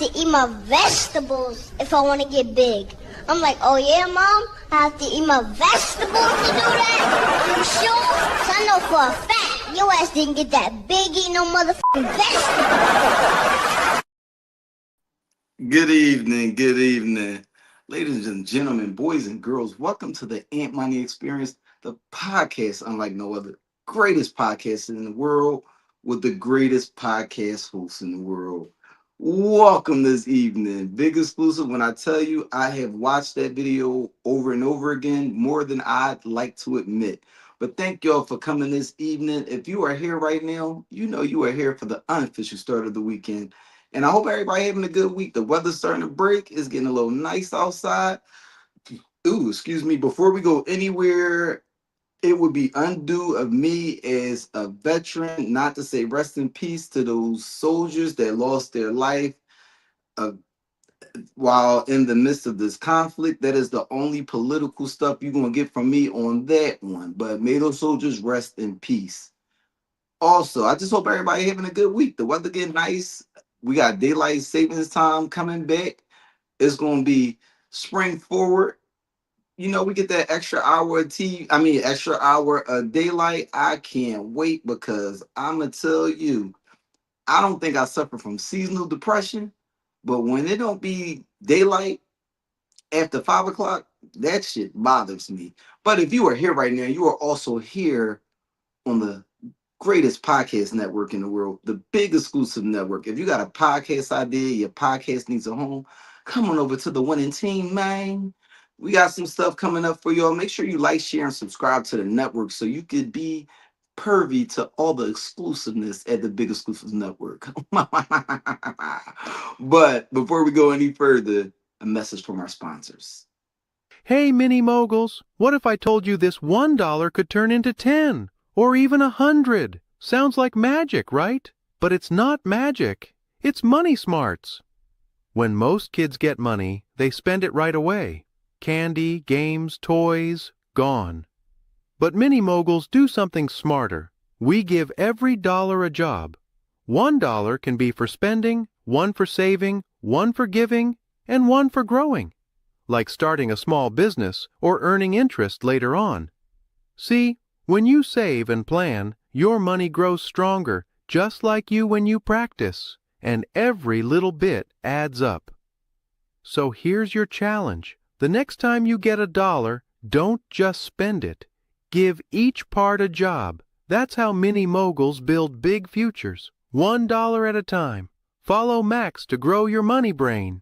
to eat my vegetables if I want to get big. I'm like, oh yeah, Mom? I have to eat my vegetables to do that? You sure? 'Cause I know for a fact your ass didn't get that big eating no motherfucking vegetables. Good evening, good evening. Ladies and gentlemen, boys and girls, welcome to the Ant Money Experience, the podcast unlike no other. Greatest podcast in the world with the greatest podcast host in the world. Welcome this evening. Big exclusive when I tell you I have watched that video over and over again, more than I'd like to admit. But thank y'all for coming this evening. If you are here right now, you know you are here for the unofficial start of the weekend. And I hope everybody having a good week. The weather's starting to break. It's getting a little nice outside. Ooh, excuse me. Before we go anywhere, it would be undue of me as a veteran not to say rest in peace to those soldiers that lost their life uh, while in the midst of this conflict. That is the only political stuff you're going to get from me on that one. But may those soldiers rest in peace. Also, I just hope everybody having a good week. The weather getting nice. We got daylight savings time coming back. It's going to be spring forward. You know, we get that extra hour of extra hour of daylight. I can't wait because I'm going to tell you, I don't think I suffer from seasonal depression, but when it don't be daylight after 5 o'clock, that shit bothers me. But if you are here right now, you are also here on the greatest podcast network in the world, the big exclusive network. If you got a podcast idea, your podcast needs a home, come on over to the Winning Team, man. We got some stuff coming up for y'all. Make sure you like, share, and subscribe to the network so you could be pervy to all the exclusiveness at the big exclusive network. But before we go any further, a message from our sponsors. Hey, mini moguls, what if I told you this $1 could turn into 10 or even 100? Sounds like magic, right? But it's not magic. It's money smarts. When most kids get money, they spend it right away. Candy, games, toys, gone. But mini moguls do something smarter. We give every dollar a job. $1 can be for spending, one for saving, one for giving, and one for growing, like starting a small business or earning interest later on. See, when you save and plan, your money grows stronger, just like you when you practice, and every little bit adds up. So here's your challenge. The next time you get $1, don't just spend it. Give each part a job. That's how mini moguls build big futures, $1 at a time. Follow Max to grow your money brain.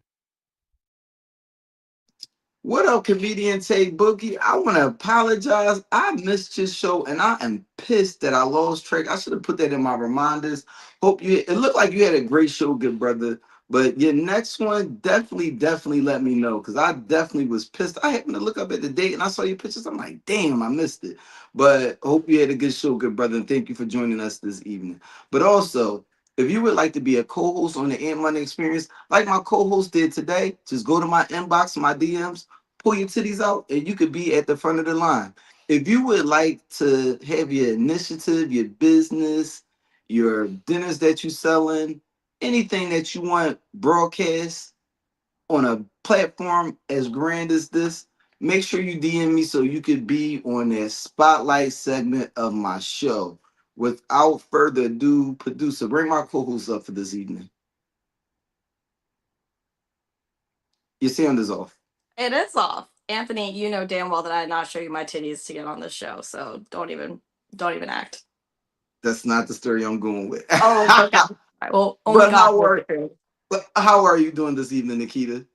What up, comedian Tay Boogie? I want to apologize. I missed your show, and I am pissed that I lost track. I should have put that in my reminders. Hope you. It looked like you had a great show, good brother. But your next one, definitely let me know because I definitely was pissed. I happened to look up at the date and I saw your pictures. I'm like, damn, I missed it. But hope you had a good show, good brother, and thank you for joining us this evening. But also, if you would like to be a co-host on the Ant Money Experience, like my co-host did today, just go to my inbox, my DMs, pull your titties out, and you could be at the front of the line. If you would like to have your initiative, your business, your dinners that you're selling, anything that you want broadcast on a platform as grand as this, make sure you DM me so you could be on that spotlight segment of my show. Without further ado, producer, bring my co-host up for this evening. Your sound is off. It is off. Anthony, you know damn well that I did not show you my titties to get on this show, so don't even act. That's not the story I'm going with. Oh, okay. All right, well, but how are you doing this evening, Nikita?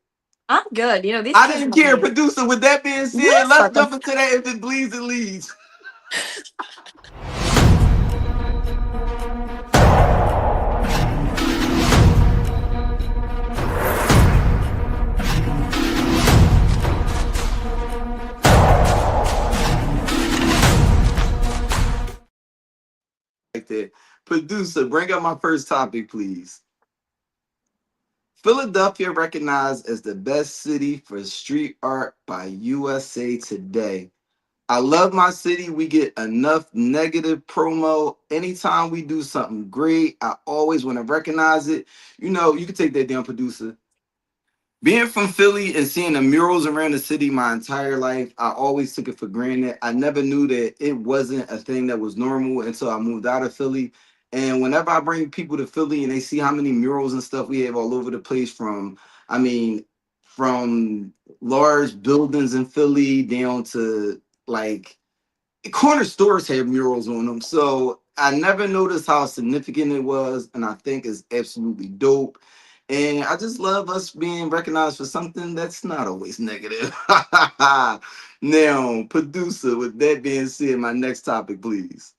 I'm good. You know, these I didn't care, producer. With that being said, Yes, let's jump into that. If it bleeds, it leads. Like that. Producer, bring up my first topic, please. Philadelphia recognized as the best city for street art by USA Today. I love my city. We get enough negative promo. Anytime we do something great, I always want to recognize it. You know, you can take that down, producer. Being from Philly and seeing the murals around the city my entire life, I always took it for granted. I never knew that it wasn't a thing that was normal until I moved out of Philly. And whenever I bring people to Philly and they see how many murals and stuff we have all over the place, I mean, from large buildings in Philly down to like corner stores have murals on them. So I never noticed how significant it was, and I think it's absolutely dope. And I just love us being recognized for something that's not always negative. Now, producer, with that being said, my next topic, please.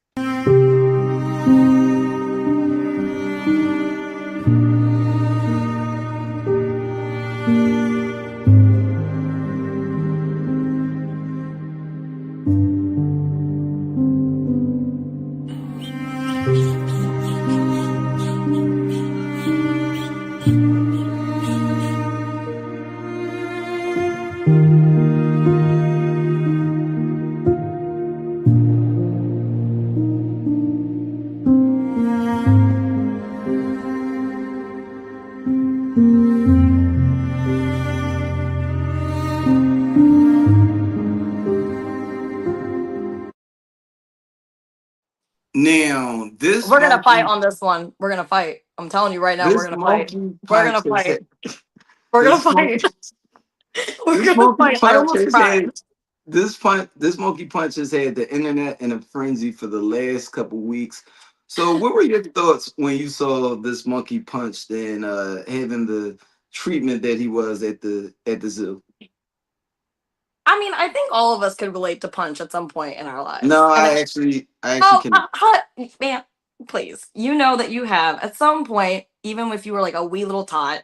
Now, We're gonna fight on this one. We're gonna fight. I'm telling you right now, we're this gonna fight. monkey We're gonna punch has fight. had, We're gonna this monkey, fight. We're this gonna monkey fight. I punch almost has cried. had this monkey punch has had the internet in a frenzy for the last couple weeks. So what were your thoughts when you saw this monkey punched and having the treatment that he was at the zoo? I mean, I think all of us could relate to Punch at some point in our lives. No, I mean, I actually oh, can. man, please. You know that you have at some point, even if you were like a wee little tot.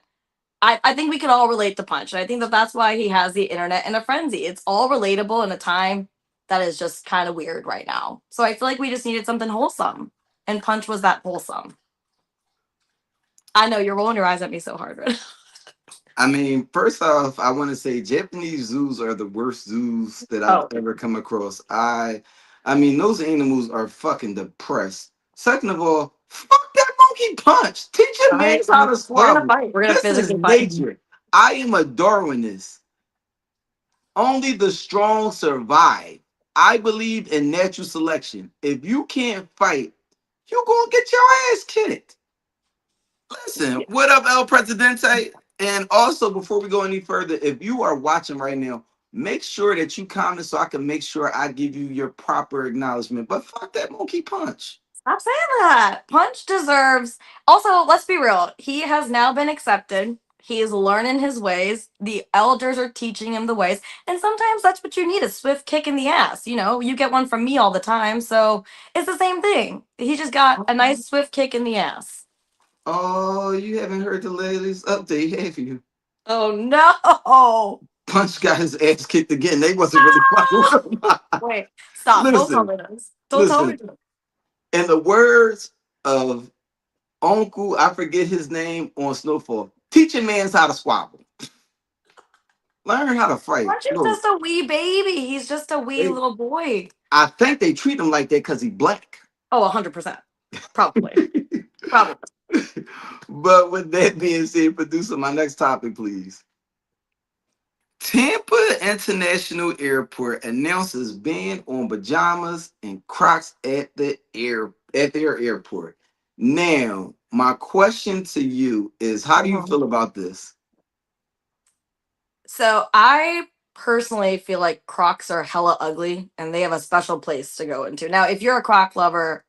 I think we can all relate to Punch. And I think that that's why he has the internet in a frenzy. It's all relatable in a time that is just kind of weird right now. So I feel like we just needed something wholesome. And Punch was that wholesome. I know you're rolling your eyes at me so hard. Right? I mean, first off, I want to say Japanese zoos are the worst zoos that I've Oh, ever come across. I mean, those animals are fucking depressed. Second of all, fuck that monkey punch. Teach your all right. man how to We're gonna squabble. fight. We're gonna This is physically fight. nature. I am a Darwinist. Only the strong survive. I believe in natural selection. If you can't fight, you're gonna get your ass kicked. Listen, what up, El Presidente? And also, before we go any further, if you are watching right now, make sure that you comment so I can make sure I give you your proper acknowledgement. But fuck that monkey punch. Stop saying that. Punch deserves. Also, let's be real. He has now been accepted. He is learning his ways. The elders are teaching him the ways. And sometimes that's what you need, a swift kick in the ass. You know, you get one from me all the time. So it's the same thing. He just got a nice swift kick in the ass. Oh, you haven't heard the latest update, have you? Oh, no. Punch got his ass kicked again. They wasn't really fucking. Wait, stop. Don't tell Listen, me this. Don't tell me listen. this. In the words of Uncle, I forget his name on Snowfall, teaching man's how to squabble. Learn how to fight. Punch is No, just a wee baby. He's just a wee they, little boy. I think they treat him like that because he black. Oh, 100%. Probably. Probably. But with that being said, producer, my next topic, please. Tampa International Airport announces ban on pajamas and Crocs at their airport. Now, my question to you is, how do you Mhm. feel about this? So I personally feel like Crocs are hella ugly and they have a special place to go into. Now, if you're a Croc lover,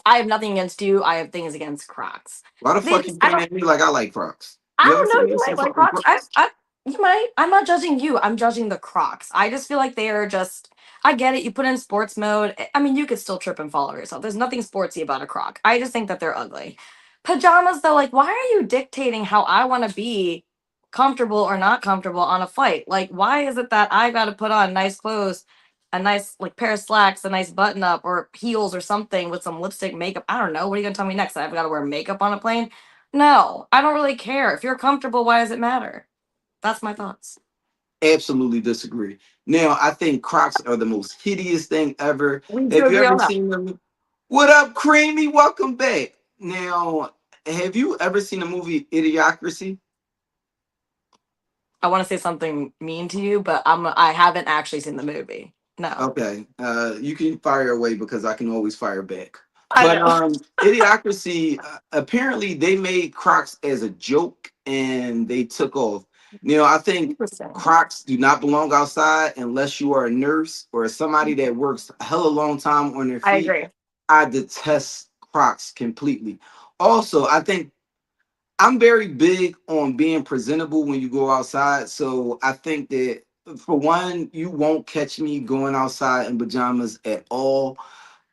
I have nothing against you. I have things against Crocs. Why the They fuck you just, I pointing don't, at me like I like Crocs? I You ever don't see know. me in You some might like fucking Crocs. Crocs? You might. I'm not judging you. I'm judging the Crocs. I just feel like they are just. I get it. You put in sports mode. I mean, you could still trip and fall over yourself. There's nothing sportsy about a Croc. I just think that they're ugly. Pajamas, though, like, why are you dictating how I want to be comfortable or not comfortable on a flight? Like, why is it that I got to put on nice clothes, a nice like pair of slacks, a nice button up, or heels or something with some lipstick, makeup? I don't know. What are you gonna tell me next? That I've got to wear makeup on a plane? No, I don't really care. If you're comfortable, why does it matter? That's my thoughts. Absolutely disagree. Now, I think Crocs are the most hideous thing ever. We do Have you agree ever on that. seen them? What up, Creamy? Welcome back. Now, have you ever seen the movie Idiocracy? I want to say something mean to you, but I haven't actually seen the movie. No. Okay, you can fire away because I can always fire back. I But know. Idiocracy, apparently they made Crocs as a joke and they took off. I think Interesting. Crocs do not belong outside unless you are a nurse or somebody that works a hella long time on their I feet. agree. I detest Crocs completely. Also, I think I'm very big on being presentable when you go outside. So I think that for one, you won't catch me going outside in pajamas at all.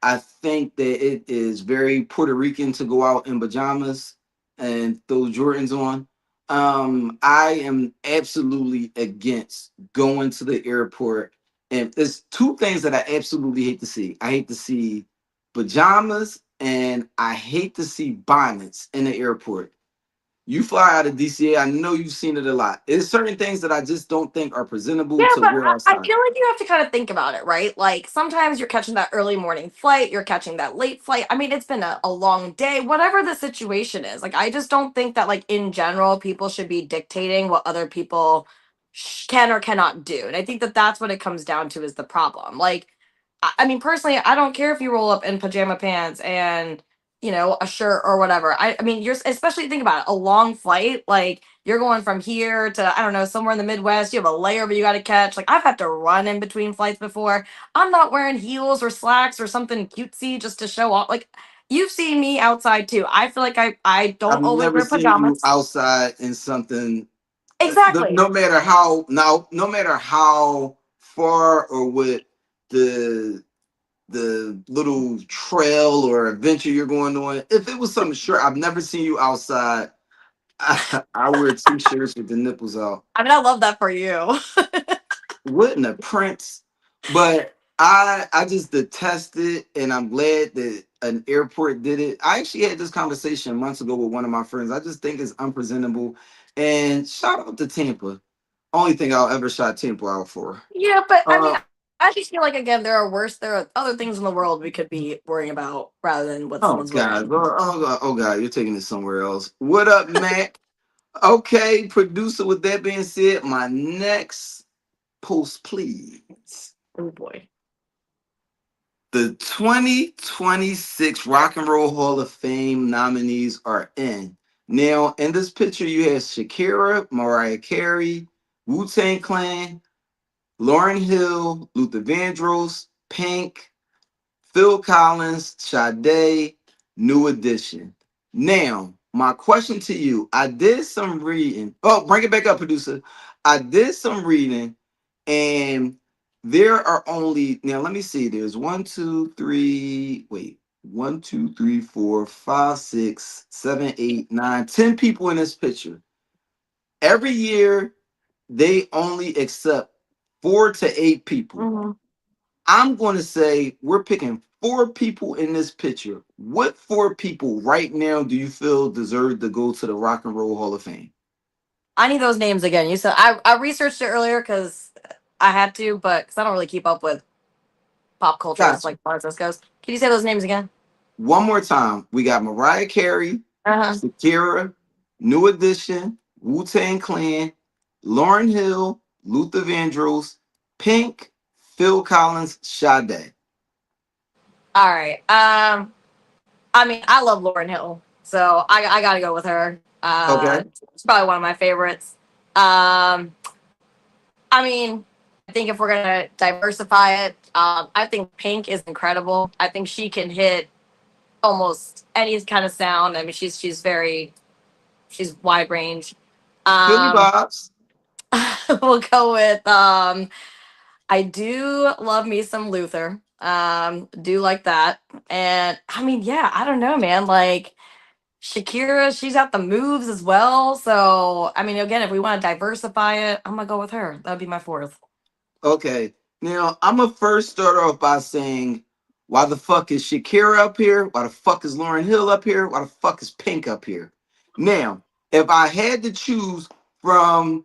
I think that it is very Puerto Rican to go out in pajamas and throw Jordans on. I am absolutely against going to the airport. And there's two things that I absolutely hate to see. I hate to see pajamas and I hate to see bonnets in the airport. You fly out of DCA. I know you've seen it a lot. There's certain things that I just don't think are Yeah, presentable to but wear I outside. feel like you have to kind of think about it, right? Like sometimes you're catching that early morning flight, you're catching that late flight. I mean, it's been a long day, whatever the situation is. Like, I just don't think that, like, in general, people should be dictating what other people can or cannot do. And I think that that's what it comes down to is the problem. Like, I mean, personally, I don't care if you roll up in pajama pants and, a shirt or whatever. I mean, you're especially think about it, a long flight, like, you're going from here to, I don't know, somewhere in the Midwest. You have a layover you got to catch. Like, I've had to run in between flights before. I'm not wearing heels or slacks or something cutesy just to show off. Like, you've seen me outside too. I feel like I I've don't always never wear seen you pajamas. outside in something. Exactly. No matter how far or what the the little trail or adventure you're going on. If it was something short, I've never seen you outside. I wear t-shirts with the nipples out. I mean, I love that for you. Wouldn't a prince? But I just detest it, and I'm glad that an airport did it. I actually had this conversation months ago with one of my friends. I just think it's unpresentable. And shout out to Tampa. Only thing I'll ever shout Tampa out for. Yeah, but I mean, Uh, I just feel like again there are other things in the world we could be worrying about rather than what oh someone's God, wearing. oh God, you're taking it somewhere else. What up, Mac? Okay, producer. With that being said, my next post, please. Oh boy. The 2026 Rock and Roll Hall of Fame nominees are in. Now, in this picture, you have Shakira, Mariah Carey, Wu Tang Clan, Lauryn Hill, Luther Vandross, Pink, Phil Collins, Sade, New Edition. Now, my question to you, I did some reading. Oh, bring it back up, producer. I did some reading, and there are only, now let me see, there's one, two, three, four, five, six, seven, eight, nine, 10 people in this picture. Every year, they only accept 4 to 8 people. Mhm. I'm I'm going to say we're picking 4 people in this picture. What 4 people right now do you feel deserve to go to the Rock and Roll Hall of Fame? I need those names again. You said I researched it earlier because I had to, but because I don't really keep up with pop culture as Gotcha. like far as this goes. Can you say those names again? One more time. We got Mariah Carey, Uh-huh. Shakira, New Edition, Wu Tang Clan, Lauryn Hill, Luther Vandross, Pink, Phil Collins, Sade. All right. I mean, I love Lauren Hill, so I got to go with her. Okay. She's probably one of my favorites. Um, I mean, I think if we're gonna diversify it, I think Pink is incredible. I think she can hit almost any kind of sound. I mean, she's wide range. Philly Um, vibes. we'll go with I do love me some Luther. Do like that. And I mean, yeah, I don't know, man. Like Shakira, she's got the moves as well. So I mean, again, if we want to diversify it, I'm gonna go with her. That'd be my fourth. Okay. Now, I'm going to first start off by saying, why the fuck is Shakira up here? Why the fuck is Lauryn Hill up here? Why the fuck is Pink up here? Now, if I had to choose from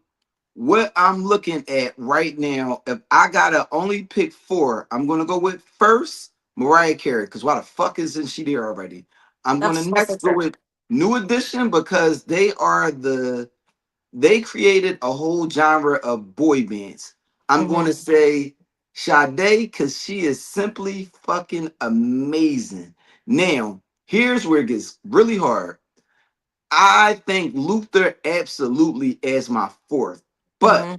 What I'm looking at right now, if I gotta only pick four, I'm gonna go with first Mariah Carey, because why the fuck isn't she there already? I'm gonna That's also next go true. with New Edition because they created a whole genre of boy bands. I'm going Hmm. to say Sade because she is simply fucking amazing. Now, here's where it gets really hard. I think Luther absolutely as my fourth. But Hmm.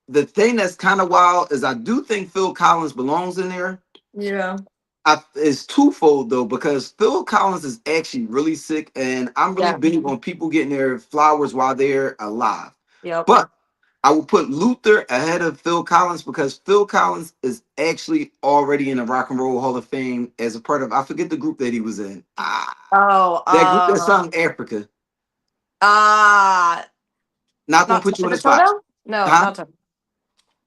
the thing that's kind of wild is I do think Phil Collins belongs in there. Yeah. It's twofold though because Phil Collins is actually really sick, and I'm really Yeah. big on people getting their flowers while they're alive. Yep. But I will put Luther ahead of Phil Collins because Phil Collins is actually already in the Rock and Roll Hall of Fame as a part of, I forget the group that he was in. Oh, That group that sung Africa. uh, Not gonna not put you is on the it spot. Toto? No, Huh? not Toto.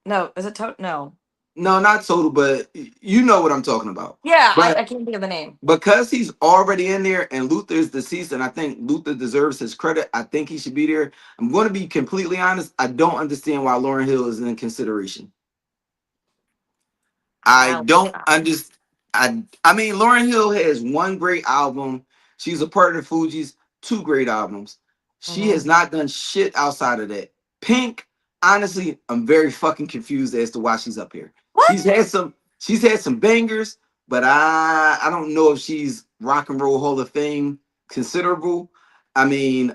No, is it Toto? No. No, not total, but you know what I'm talking about. Yeah, I But can't think of the name. because he's already in there and Luther is deceased, and I think Luther deserves his credit, I think he should be there. I'm going to be completely honest. I don't understand why Lauren Hill is in consideration. I I don't understand. I mean, Lauren Hill has one great album. She's a part of the Fugees, two great albums. She hmm has not done shit outside of that. Pink, honestly, I'm very fucking confused as to why she's up here. What? She's had some bangers, but I don't know if she's Rock and Roll Hall of Fame considerable. I mean,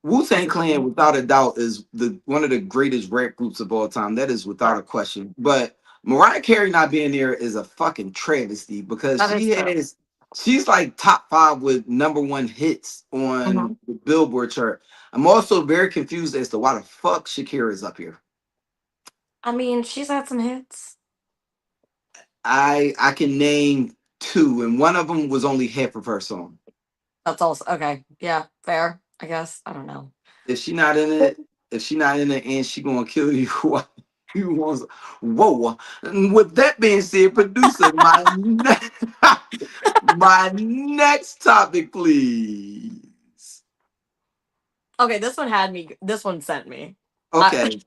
Wu Tang Clan, without a doubt, is the one of the greatest rap groups of all time. That is without Right. a question. But Mariah Carey not being there is a fucking travesty because That is true. she's like top five with number one hits Hmm. on the Billboard chart. I'm also very confused as to why the fuck Shakira is up here. I mean, she's had some hits. I can name two, and one of them was only half of her song. That's also okay. Yeah, fair. I guess. I don't know. If she not in it, if she not in it, and she gonna kill you, you want? Whoa! And with that being said, producer, my next topic, please. Okay, this one had me. This one sent me. I, Okay,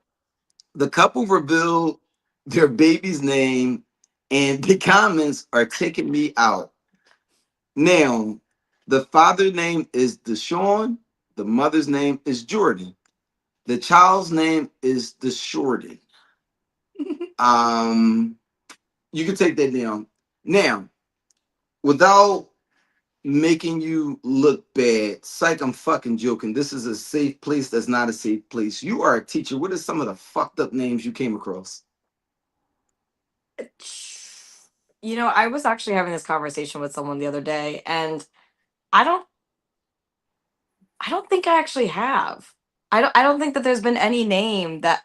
the couple revealed their baby's name, and the comments are taking me out. Now, the father's name is Deshaun. The mother's name is Jordan. The child's name is Deshorty. Um, you can take that down. Now, without making you look bad, psych, I'm fucking joking. This is a safe place that's not a safe place. You are a teacher. What are some of the fucked up names you came across? I was actually having this conversation with someone the other day, and I don't. I don't think I actually have. I don't think that there's been any name that.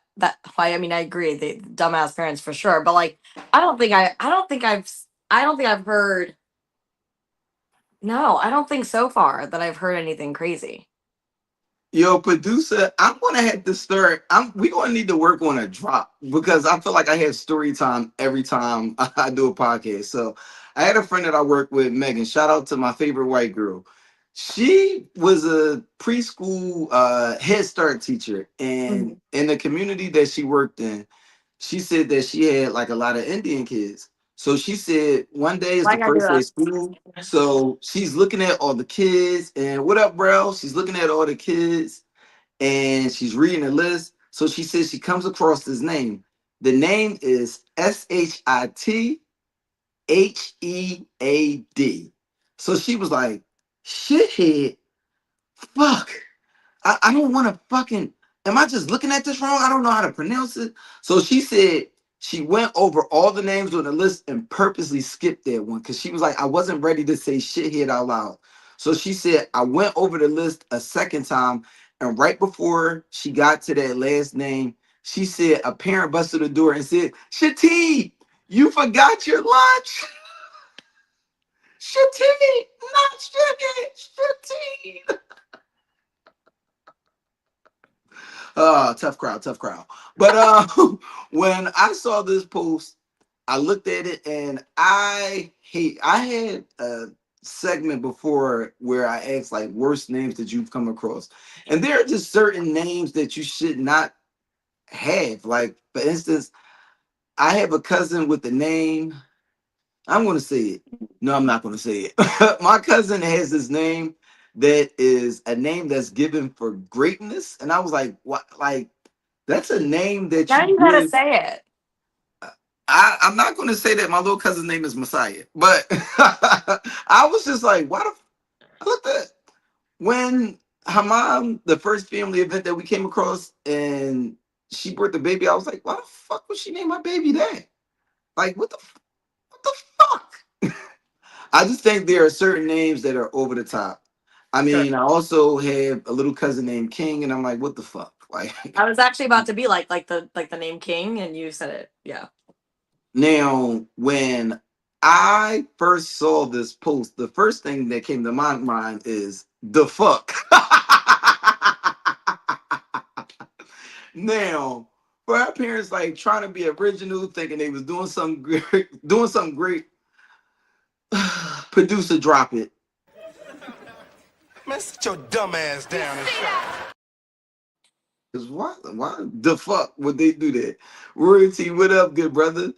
I mean, I agree, the dumbass parents for sure, but like, I don't think I've heard. No, I don't think so far that I've heard anything crazy. Yo, producer, I'm gonna have to start. We gonna need to work on a drop because I feel like I have story time every time I do a podcast. So I had a friend that I work with, Megan. Shout out to my favorite white girl. She was a preschool Head Start teacher, and Mhm. in the community that she worked in, she said that she had like a lot of Indian kids. So she said one day is Why the gotta do first day that? of school. So she's looking at all the kids and what up, bro? She's looking at all the kids and she's reading the list. So she says she comes across this name. The name is Shithead. So she was like, shithead, fuck. I don't want to fucking. Am I just looking at this wrong? I don't know how to pronounce it. So she said she went over all the names on the list and purposely skipped that one because she was like, I wasn't ready to say shithead out loud. So she said, I went over the list a second time. And right before she got to that last name, she said, a parent busted the door and said, Shati, you forgot your lunch. Shati, not Shati. Shati. Tough crowd, tough crowd. But when I saw this post, I looked at it and I had segment before where I asked like worst names that you've come across, and there are just certain names that you should not have. Like for instance, I have a cousin with the name. I'm going to say it. No, I'm not going to say it. My cousin has this name that is a name that's given for greatness, and I was like, what? Like that's a name that Now you you gotta give. say it. I'm not going to say that my little cousin's name is Messiah, but I was just like, why the? I looked at when her mom, the first family event that we came across, and she birthed the baby. I was like, why the fuck would she name my baby that? Like, what the fuck? I just think there are certain names that are over the top. I Sure. mean, I also have a little cousin named King, and I'm like, what the fuck? Like, I was actually about to be like the name King, and you said it. Yeah. now when I first saw this post, the first thing that came to my mind is the fuck. Now, for our parents, like trying to be original, thinking they was doing something great, doing something great. Producer, drop it. Man, sit your dumb ass down and shut. Cause why the fuck would they do that? Royalty, what up, good brother?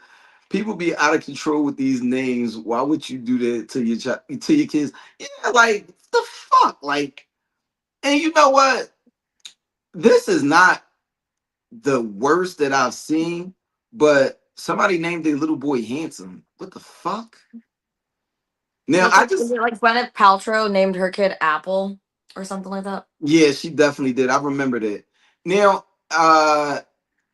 People be out of control with these names. Why would you do that to your to your kids? Yeah, like the fuck, like. And you know what? This is not the worst that I've seen, but somebody named their little boy handsome. What the fuck? Now Just I like, just like Gwyneth Paltrow named her kid Apple or something like that. yeah, she definitely did. I remember that. Now,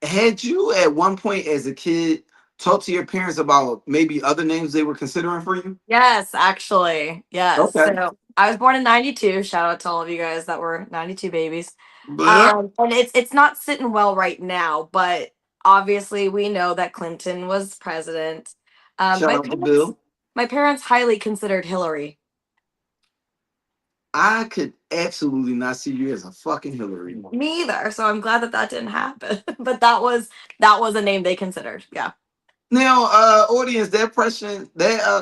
had you at one point as a kid talked to your parents about maybe other names they were considering for you? Yes, actually. Yes. Okay. So I was born in 92. Shout out to all of you guys that were 92 babies. But And it's not sitting well right now, but obviously we know that Clinton was president. Um, shout my out to parents Bill. my parents highly considered Hillary. I could absolutely not see you as a fucking Hillary. Me either. So I'm glad that that didn't happen. But that was a name they considered. Yeah. Now, audience, that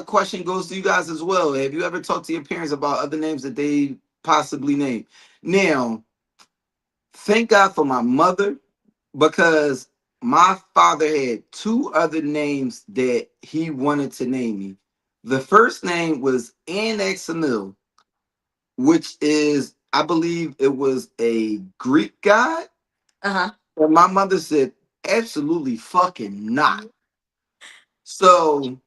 question goes to you guys as well. Have you ever talked to your parents about other names that they possibly named? Now, thank God for my mother because my father had two other names that he wanted to name me. The first name was Anaxamil, which is, I believe it was a Greek god. Uh-huh. And my mother said, absolutely fucking not. So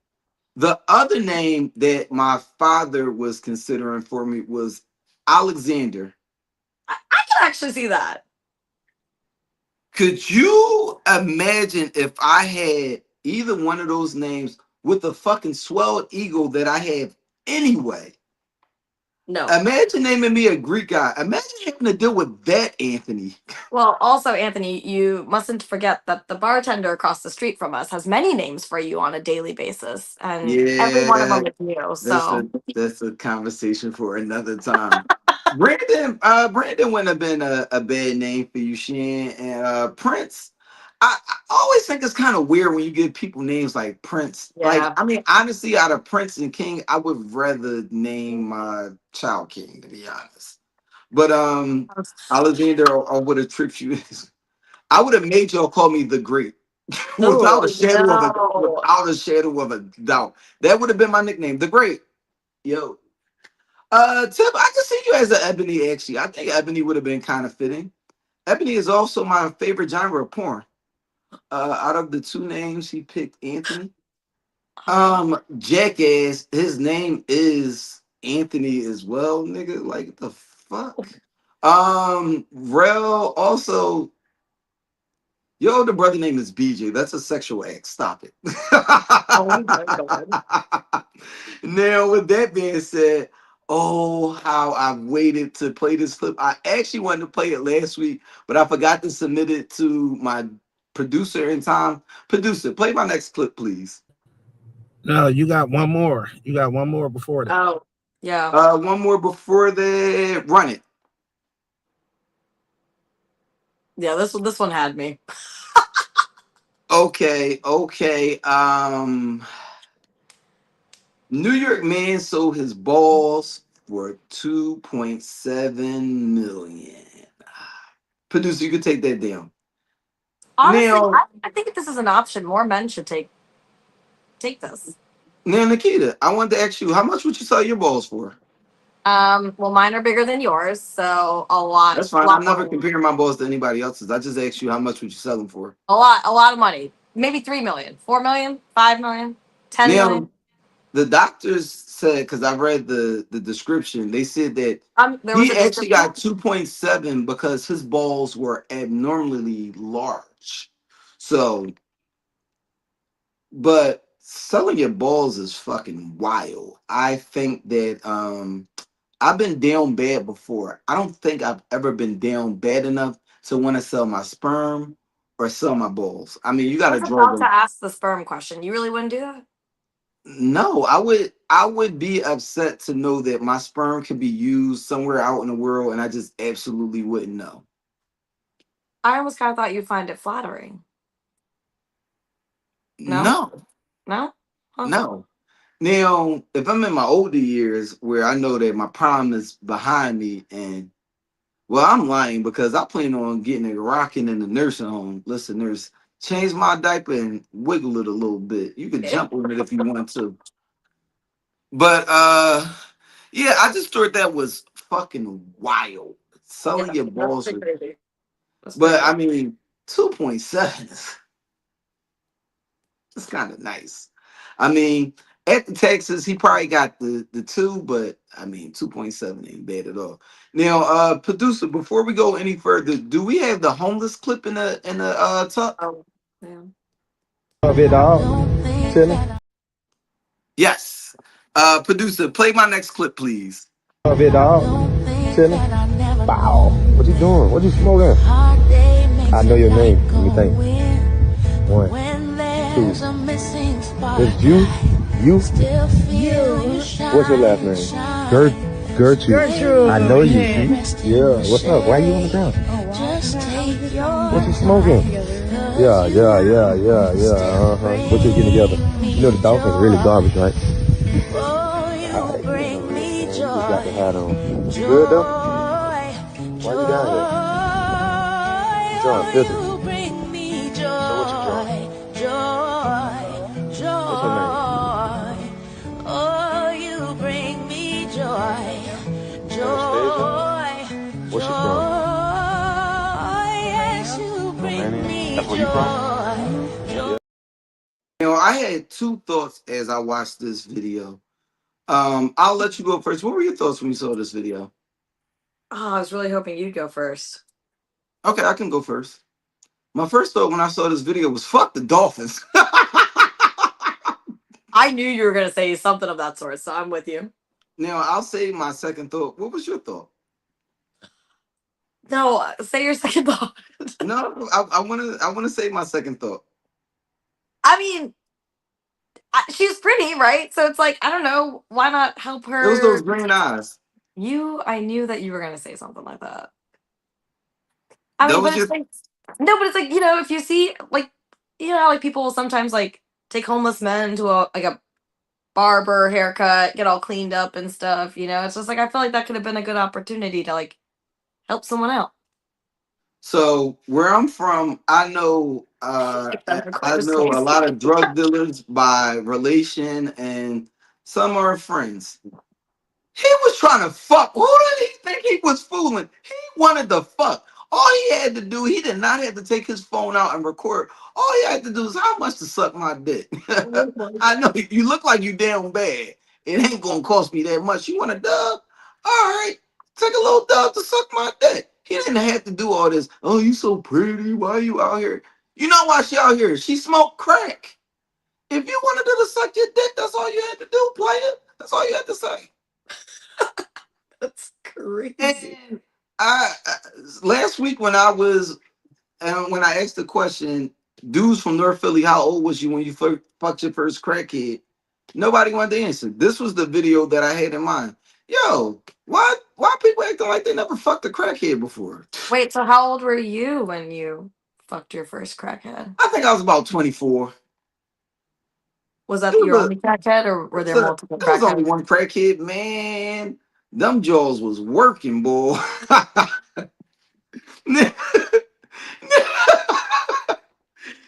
the other name that my father was considering for me was Alexander. I can actually see that. Could you imagine if I had either one of those names with the fucking swelled ego that I have anyway? No. Imagine naming me a Greek guy. Imagine having to deal with that, Anthony. Well, also, Anthony, you mustn't forget that the bartender across the street from us has many names for you on a daily basis, and every one of Yeah, them is you. that's So, a conversation for another time. Brandon wouldn't have been a bad name for you, Shan. And Prince, I always think it's kind of weird when you give people names like Prince. Like, yeah. I mean, honestly, out of Prince and King, I would rather name my child King, to be honest. But Alexander, I would have tricked you. I would have made y'all call me the Great. Oh no. Without a shadow of a doubt. That would have been my nickname, the Great. Yo. Tip, I can see you as an Ebony, actually. I think Ebony would have been kind of fitting. Ebony is also my favorite genre of porn. Out of the two names, he picked Anthony. Jackass, his name is Anthony as well, nigga. Like the fuck. Rel also, your older brother name is BJ. That's a sexual act. Stop it. Oh my god. Now, with that being said, oh, how I waited to play this clip. I actually wanted to play it last week, but I forgot to submit it to my producer in time. Producer, play my next clip, please. No, you got one more. You got one more before that. Oh, yeah. One more before that. Run it. Yeah, this one had me. Okay. New York man sold his balls for 2.7 million. Producer, you could take that down. Honestly, Now, I think this is an option. More men should take this. now, Nikita, I wanted to ask you, how much would you sell your balls for? Well, mine are bigger than yours, so That's a fine. I'm lot never more, comparing my balls to anybody else's. I just asked you how much would you sell them for. a lot of money. Maybe 3 million, 4 million, 5 million, 10 million. Now, the doctors said, because I read the description, they said that There was he a actually description. got 2.7 because his balls were abnormally large. So, but selling your balls is fucking wild. I think that I've been down bad before. I don't think I've ever been down bad enough to want to sell my sperm or sell my balls. I mean, you I got to was draw about to them. ask the sperm question. You really wouldn't do that? No, I would be upset to know that my sperm could be used somewhere out in the world and I just absolutely wouldn't know. I almost kind of thought you'd find it flattering. No, No, no, huh? no. Now, if I'm in my older years where I know that my prime is behind me and well, I'm lying because I plan on getting it rocking in the nursing home. Listen, nurse, change my diaper and wiggle it a little bit. You can jump on it if you want to. But yeah, I just thought that was fucking wild. Yeah, Selling your that's balls pretty for, crazy. That's pretty but I crazy. mean 2.7 is kind of nice. I mean, at the Texas, he probably got the two, but I mean 2.7 ain't bad at all. Now, producer, before we go any further, do we have the homeless clip in the tuck? Oh, yeah. Of it all. Chilling. Yes. Producer, play my next clip, please. Of it all. Chilling. Wow. What you doing? What you smoking? I know your name. Let me think. One, two. It's you? You? What's your last name? Gertrude. I know you. Yeah. What's up? Why you on the ground? What you smoking? Yeah. What you getting together? You know the Dolphins are really garbage, right? Alright, you just got the hat on. You good though? Why you down here? You drawing pictures. So what you drawing? What's your name? Anastasia? What's she from? Romania? That's where you from? Yeah. You know, I had two thoughts as I watched this video. I'll let you go first. What were your thoughts when you saw this video? Oh, I was really hoping you'd go first. Okay, I can go first. My first thought when I saw this video was fuck the Dolphins. I knew you were gonna say something of that sort, so I'm with you. Now I'll say my second thought. What was your thought? No, say your second thought. No, I wanna say my second thought. I mean, she's pretty, right? So it's like I don't know. Why not help It was those her? green eyes. I knew that you were gonna say something like that. I That mean, but was it's your like no, but it's like if you see like how, like people will sometimes like take homeless men to a barber haircut, get all cleaned up and stuff. It's just like I feel like that could have been a good opportunity to like help someone out. so where I'm from, I know Like that, of I course. know a lot of drug dealers by relation and some are friends. He was trying to fuck. Who did he think he was fooling? He wanted to fuck. All he had to do, he did not have to take his phone out and record. All he had to do is how much to suck my dick. I know you look like you down bad. It ain't gonna cost me that much. You want a dub? All right, take a little dub to suck my dick. He didn't have to do all this. Oh, you so pretty. Why are you out here? You know why she out here? She smoked crack. If you wanted her to suck your dick, that's all you had to do, player. That's all you had to say. That's crazy. And I last week when I was when I asked the question, dudes from North Philly, how old was you when you fucked your first crackhead? Nobody wanted to answer. This was the video that I had in mind. Yo, why people acting like they never fucked a crackhead before? Wait, so how old were you when you fucked your first crackhead? I think I was about 24. Was that It your was only crackhead, or were there a, multiple there was only crackheads? one crackhead, man. Them jaws was working, boy.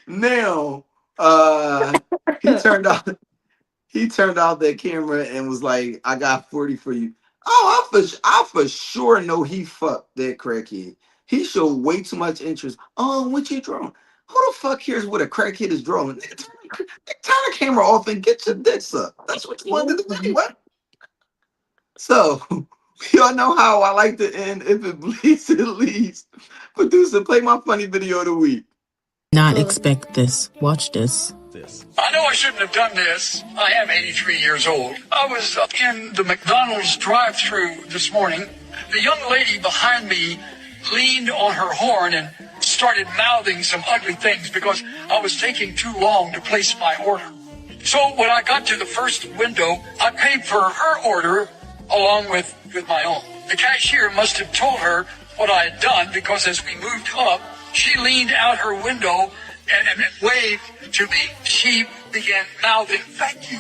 Now, he turned out that camera and was like, "I got 40 for you." Oh, I for sure know he fucked that crackhead. He showed way too much interest. Oh, what you drawing? Who the fuck cares what a crackhead is drawing? Nigga, turn the camera off and get your dicks up. That's what you wanted to do anyway. So, y'all know how I like to end. If it bleeds, it leads. Producer, play my funny video of the week. Not expect this. Watch this. I know I shouldn't have done this. I am 83 years old. I was in the McDonald's drive-thru this morning. The young lady behind me leaned on her horn and started mouthing some ugly things because I was taking too long to place my order. So when I got to the first window, I paid for her order along with my own. The cashier must have told her what I had done because as we moved up, she leaned out her window and waved to me. She began mouthing, thank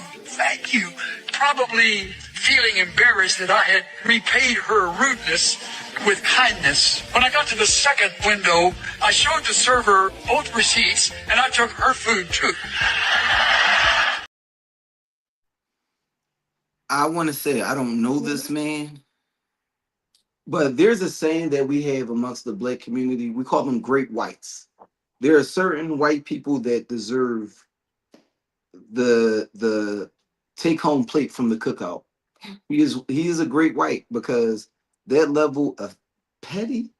you, probably feeling embarrassed that I had repaid her rudeness with kindness. When I got to the second window, I showed the server both receipts and I took her food too. I want to say I don't know this man, but there's a saying that we have amongst the black community. We call them great whites. There are certain white people that deserve the take home plate from the cookout. He is a great white because that level of petty.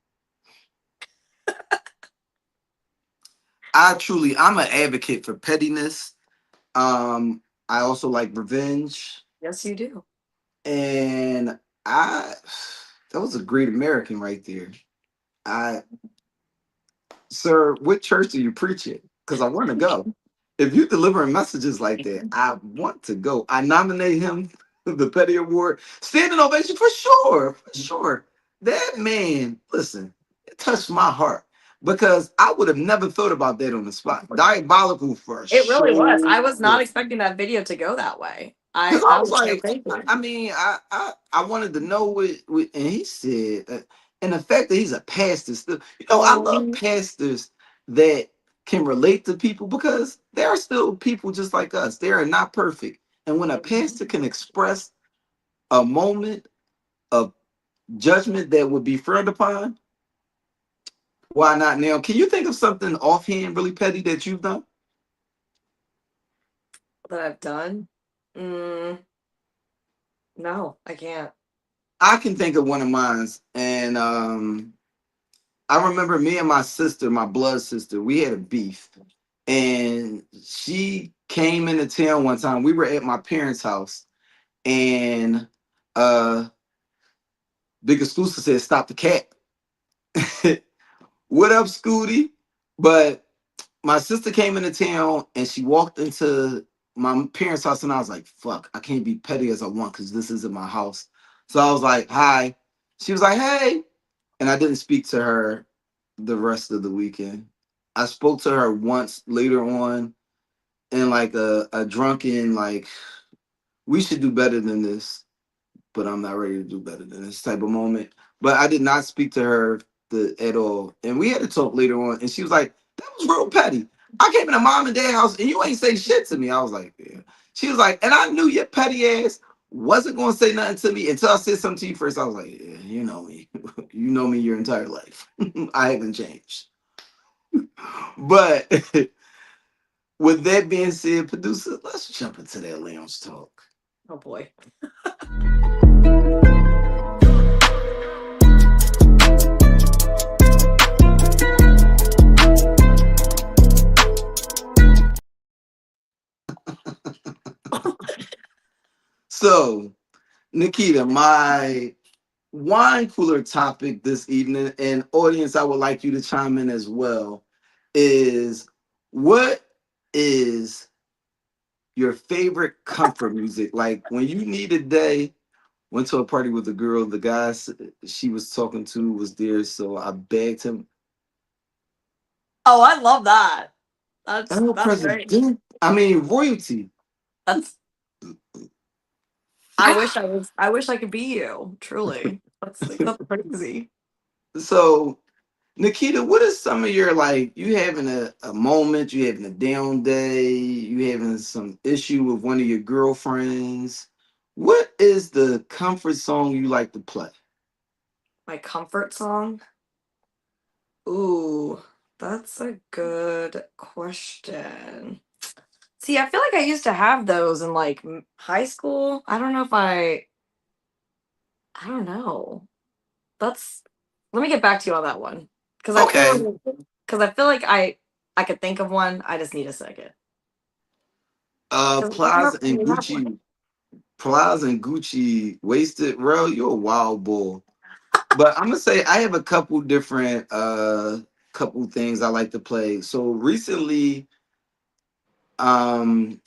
I'm an advocate for pettiness. I also like revenge. Yes, you do. And that was a great American right there. Sir, what church do you preach at? Because I want to go. If you delivering messages like that, I want to go. I nominate him for the Petty Award. Standing ovation for sure. For sure. That man, listen, it touched my heart because I would have never thought about that on the spot. Diabolical for It really was. I sure. was not expecting that video to go that way. Because I That was was so like, crazy. I mean, I wanted to know what and he said, and the fact that he's a pastor still, I love pastors that can relate to people because there are still people just like us. They are not perfect. And when a pastor can express a moment of judgment that would be frowned upon, why not now? Can you think of something offhand really petty that you've done? That I've done? No, I can't. I can think of one of mine, and I remember me and my sister, my blood sister, we had a beef, and she came into town one time. We were at my parents' house, and Big Exclusive said, "Stop the cat." What up, Scooty? But my sister came into town, and she walked into my parents' house, and I was like, "Fuck, I can't be petty as I want because this isn't my house." So I was like, "Hi." She was like, "Hey," and I didn't speak to her the rest of the weekend. I spoke to her once later on in like a drunken, like, we should do better than this, but I'm not ready to do better than this type of moment. But I did not speak to her at all. And we had to talk later on. And she was like, "That was real petty. I came in a mom and dad house and you ain't say shit to me." I was like, "Yeah." She was like, "And I knew your petty ass wasn't going to say nothing to me until I said something to you first." I was like, "Yeah, you know me. You know me your entire life. I haven't changed." But with that being said, producer, let's jump into that lounge talk. Oh boy. So, Nikita, my wine cooler topic this evening, and audience, I would like you to chime in as well, is what is your favorite comfort music? Like when you need a day, went to a party with a girl, the guy she was talking to was there, so I begged him. Oh, I love that. That's "El great. President, I mean royalty." That's. I wish I was. I wish I could be you. Truly, that's crazy. So, Nikita, what is some of your like? You having a moment? You having a down day? You having some issue with one of your girlfriends? What is the comfort song you like to play? My comfort song. Ooh, that's a good question. See, I feel like I used to have those in like high school. I don't know if I don't know. That's. Let me get back to you on that one because Okay. I feel like I could think of one. I just need a second. 'Cause I Plaza remember and you have one. Gucci, Plaza and Gucci, wasted. Bro, you're a wild bull. But I'm gonna say I have a couple different couple things I like to play. So recently, um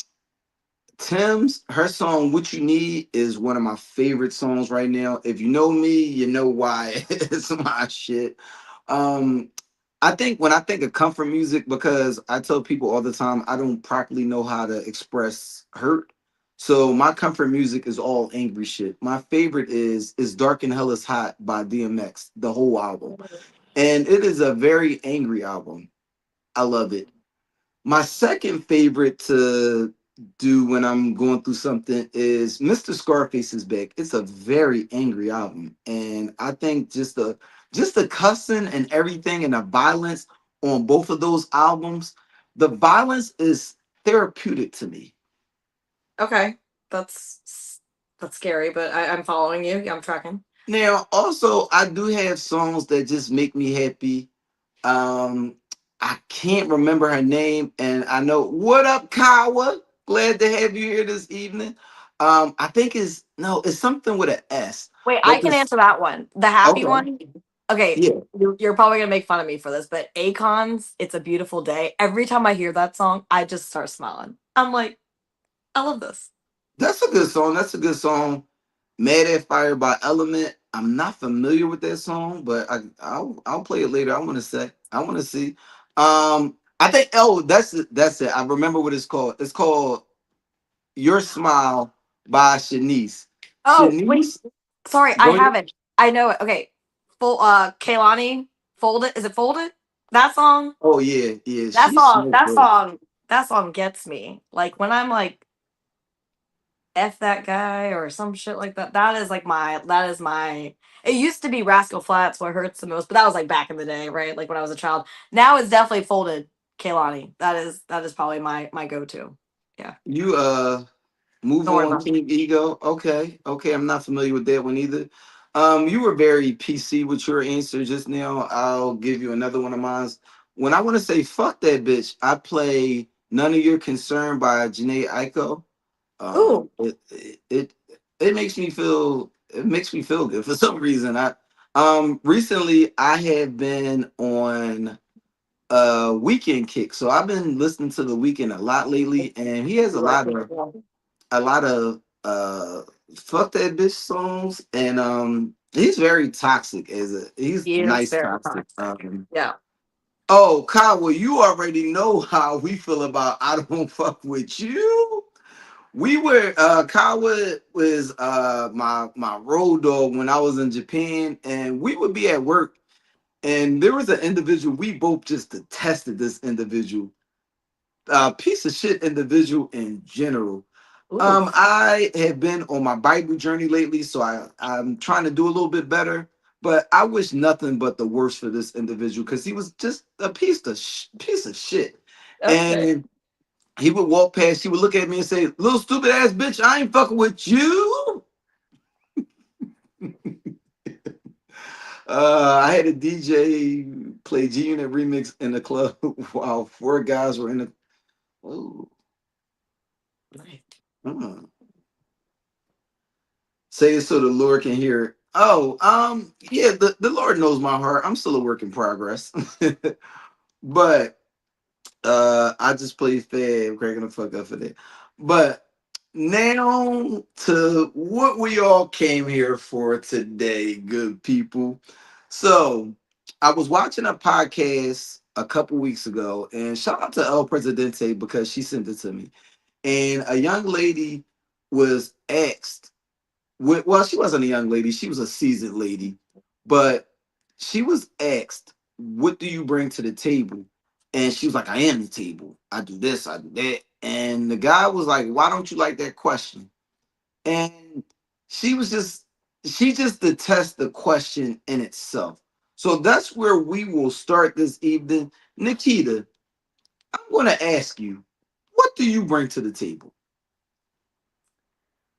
Tim's her song "What You Need" is one of my favorite songs right now. If you know me, you know why it's my shit. Um I think when I think of comfort music, because I tell people all the time I don't properly know how to express hurt. So my comfort music is all angry shit. My favorite is "Dark and Hell Is Hot" by DMX, the whole album. And it is a very angry album. I love it. My second favorite to do when I'm going through something is Mr. Scarface is Back. It's a very angry album. And I think just the cussing and everything and the violence on both of those albums, the violence is therapeutic to me. Okay, that's scary, but I'm following you. Yeah, I'm tracking. Now, also I do have songs that just make me happy. Um, I can't remember her name, and I know what up, Kawa. Glad to have you here this evening. I think it's no, it's something with an S. Wait, I But can this answer that one. The happy okay, one. Okay, yeah, you're probably gonna make fun of me for this, but Akon's "It's a Beautiful Day." Every time I hear that song, I just start smiling. I'm like, I love this. that's a good song. That's a good song. Mad at Fire by Element. I'm not familiar with that song, but I'll play it later. I want to say. I want to see. I think that's it. That's it. I remember what it's called. It's called Your Smile by Shanice. Oh wait, Shanice, sorry, I go ahead. have it. I know it. Okay, Kaylani, "Fold It." Is it "Fold It"? That song. Oh yeah, yeah. That She song. smoked That though. song. That song gets me. Like when I'm like "F that guy" or some shit like that. That is like my. That is my. It used to be Rascal Flatts what hurts the most, but that was like back in the day, right? Like when I was a child. Now it's definitely "Folded" Kaylani. That is probably my go to. Yeah. You move Don't worry on, about it. King Ego. Okay, okay. I'm not familiar with that one either. You were very PC with your answer just now. I'll give you another one of mine. When I want to say fuck that bitch, I play "None of Your Concern" by Janae Aiko. Ooh. It makes me feel good for some reason. I recently I have been on weekend kick. So I've been listening to the weekend a lot lately, and he has a lot of fuck that bitch songs, and he's very toxic he's He is nice very toxic. toxic. Yeah. Oh, Kyle, well, you already know how we feel about "I Don't Fuck With You." We were Kyle was my road dog when I was in Japan, and we would be at work, and there was an individual we both just detested. This individual, piece of shit individual in general. Ooh. I have been on my Bible journey lately, so I'm trying to do a little bit better. But I wish nothing but the worst for this individual because he was just a piece of shit. Okay. And he would walk past, he would look at me and say, "Little stupid ass bitch, I ain't fucking with you." I had a DJ play G Unit remix in the club while four guys were in the. Oh, Nice. hmm. Say it so the Lord can hear it. Oh, yeah, the Lord knows my heart. I'm still a work in progress. But I just play fair, I'm cracking the fuck up for that. But now to what we all came here for today, good people. So I was watching a podcast a couple weeks ago, and shout out to El Presidente because she sent it to me. and a young lady was asked. Well, she wasn't a young lady; she was a seasoned lady, but she was asked, "What do you bring to the table?" And she was like, "I am the table. I do this, I do that." And the guy was like, "Why don't you like that question?" And she was just, she just detests the question in itself. So that's where we will start this evening. Nikita, I'm going to ask you, what do you bring to the table?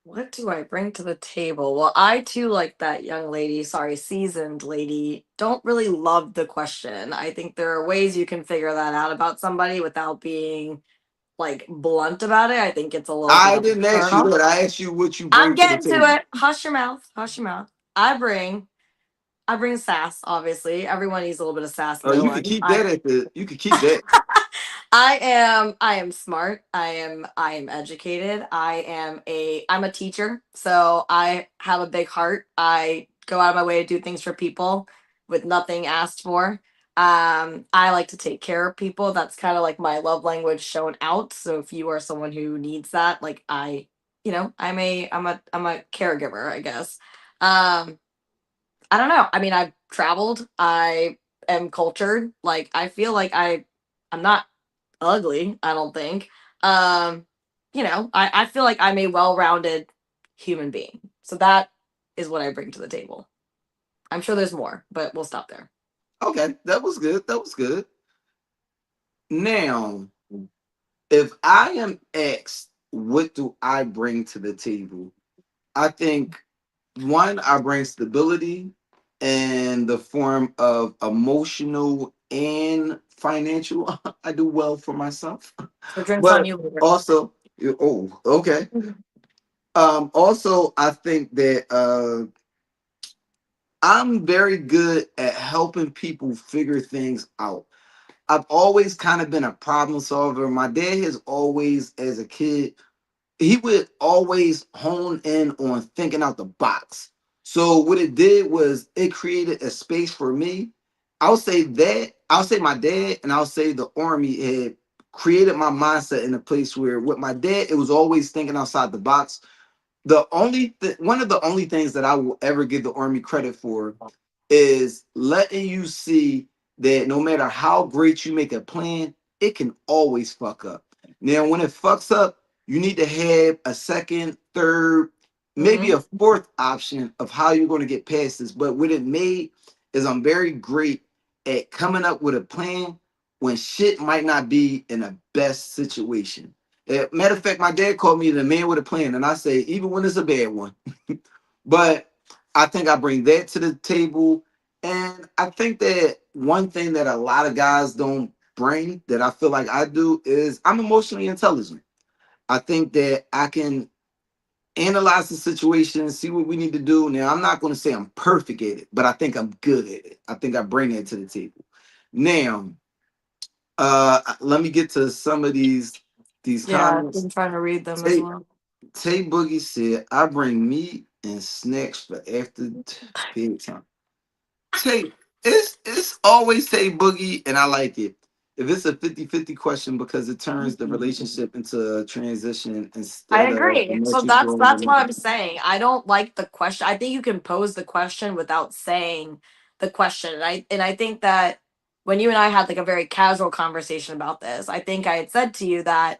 What do I bring to the table? Well, I too, like that young lady, sorry, seasoned lady, don't really love the question. I think there are ways you can figure that out about somebody without being like blunt about it. I think it's a little bit I of a didn't ask turn you off. that. I asked you what you I'm bring to the getting to table. it. Hush your mouth. Hush your mouth. I bring sass, obviously. Everyone needs a little bit of sass in Oh, their you can life. keep that at the. You can keep that. I am smart. I am educated. I'm a teacher, so I have a big heart. I go out of my way to do things for people with nothing asked for. I like to take care of people. That's kind of like my love language shown out. So if you are someone who needs that, like I'm a caregiver, I guess. Um I don't know. I mean, I've traveled. I am cultured. Like I feel like I'm not ugly, I don't think. Um, I feel like I'm a well-rounded human being. So that is what I bring to the table. I'm sure there's more, but we'll stop there. Okay, that was good. That was good. Now, if I am asked, what do I bring to the table? I think one, I bring stability in the form of emotional and financial. I do well for myself, So drinks on but you later. also, oh, okay. Also, I think that I'm very good at helping people figure things out. I've always kind of been a problem solver. My dad has always, as a kid, he would always hone in on thinking out the box. So what it did was it created a space for me. I'll say that, I'll say my dad and I'll say the army had created my mindset in a place where with my dad, it was always thinking outside the box. One of the only things that I will ever give the army credit for is letting you see that no matter how great you make a plan, it can always fuck up. Now, when it fucks up, you need to have a second, third, maybe Mhm. a fourth option of how you're going to get past this. But what it made is I'm very great at coming up with a plan when shit might not be in the best situation. Matter of fact, my dad called me the man with a plan, and I say, even when it's a bad one. But I think I bring that to the table. And I think that one thing that a lot of guys don't bring that I feel like I do is I'm emotionally intelligent. I think that I can analyze the situation, see what we need to do. Now, I'm not going to say I'm perfect at it, but I think I'm good at it. I think I bring it to the table. Now, let me get to some of these Yeah, I've comments. been trying to read them as Tay, well. Tay Boogie said, I bring meat and snacks for after bedtime. Tay, it's always Tay Boogie, and I like it. If it's a 50-50 question because it turns the relationship into a transition I instead of a agree. So messy that's story. that's what I'm saying. I don't like the question. I think you can pose the question without saying the question. And I think that when you and I had like a very casual conversation about this, I think I had said to you that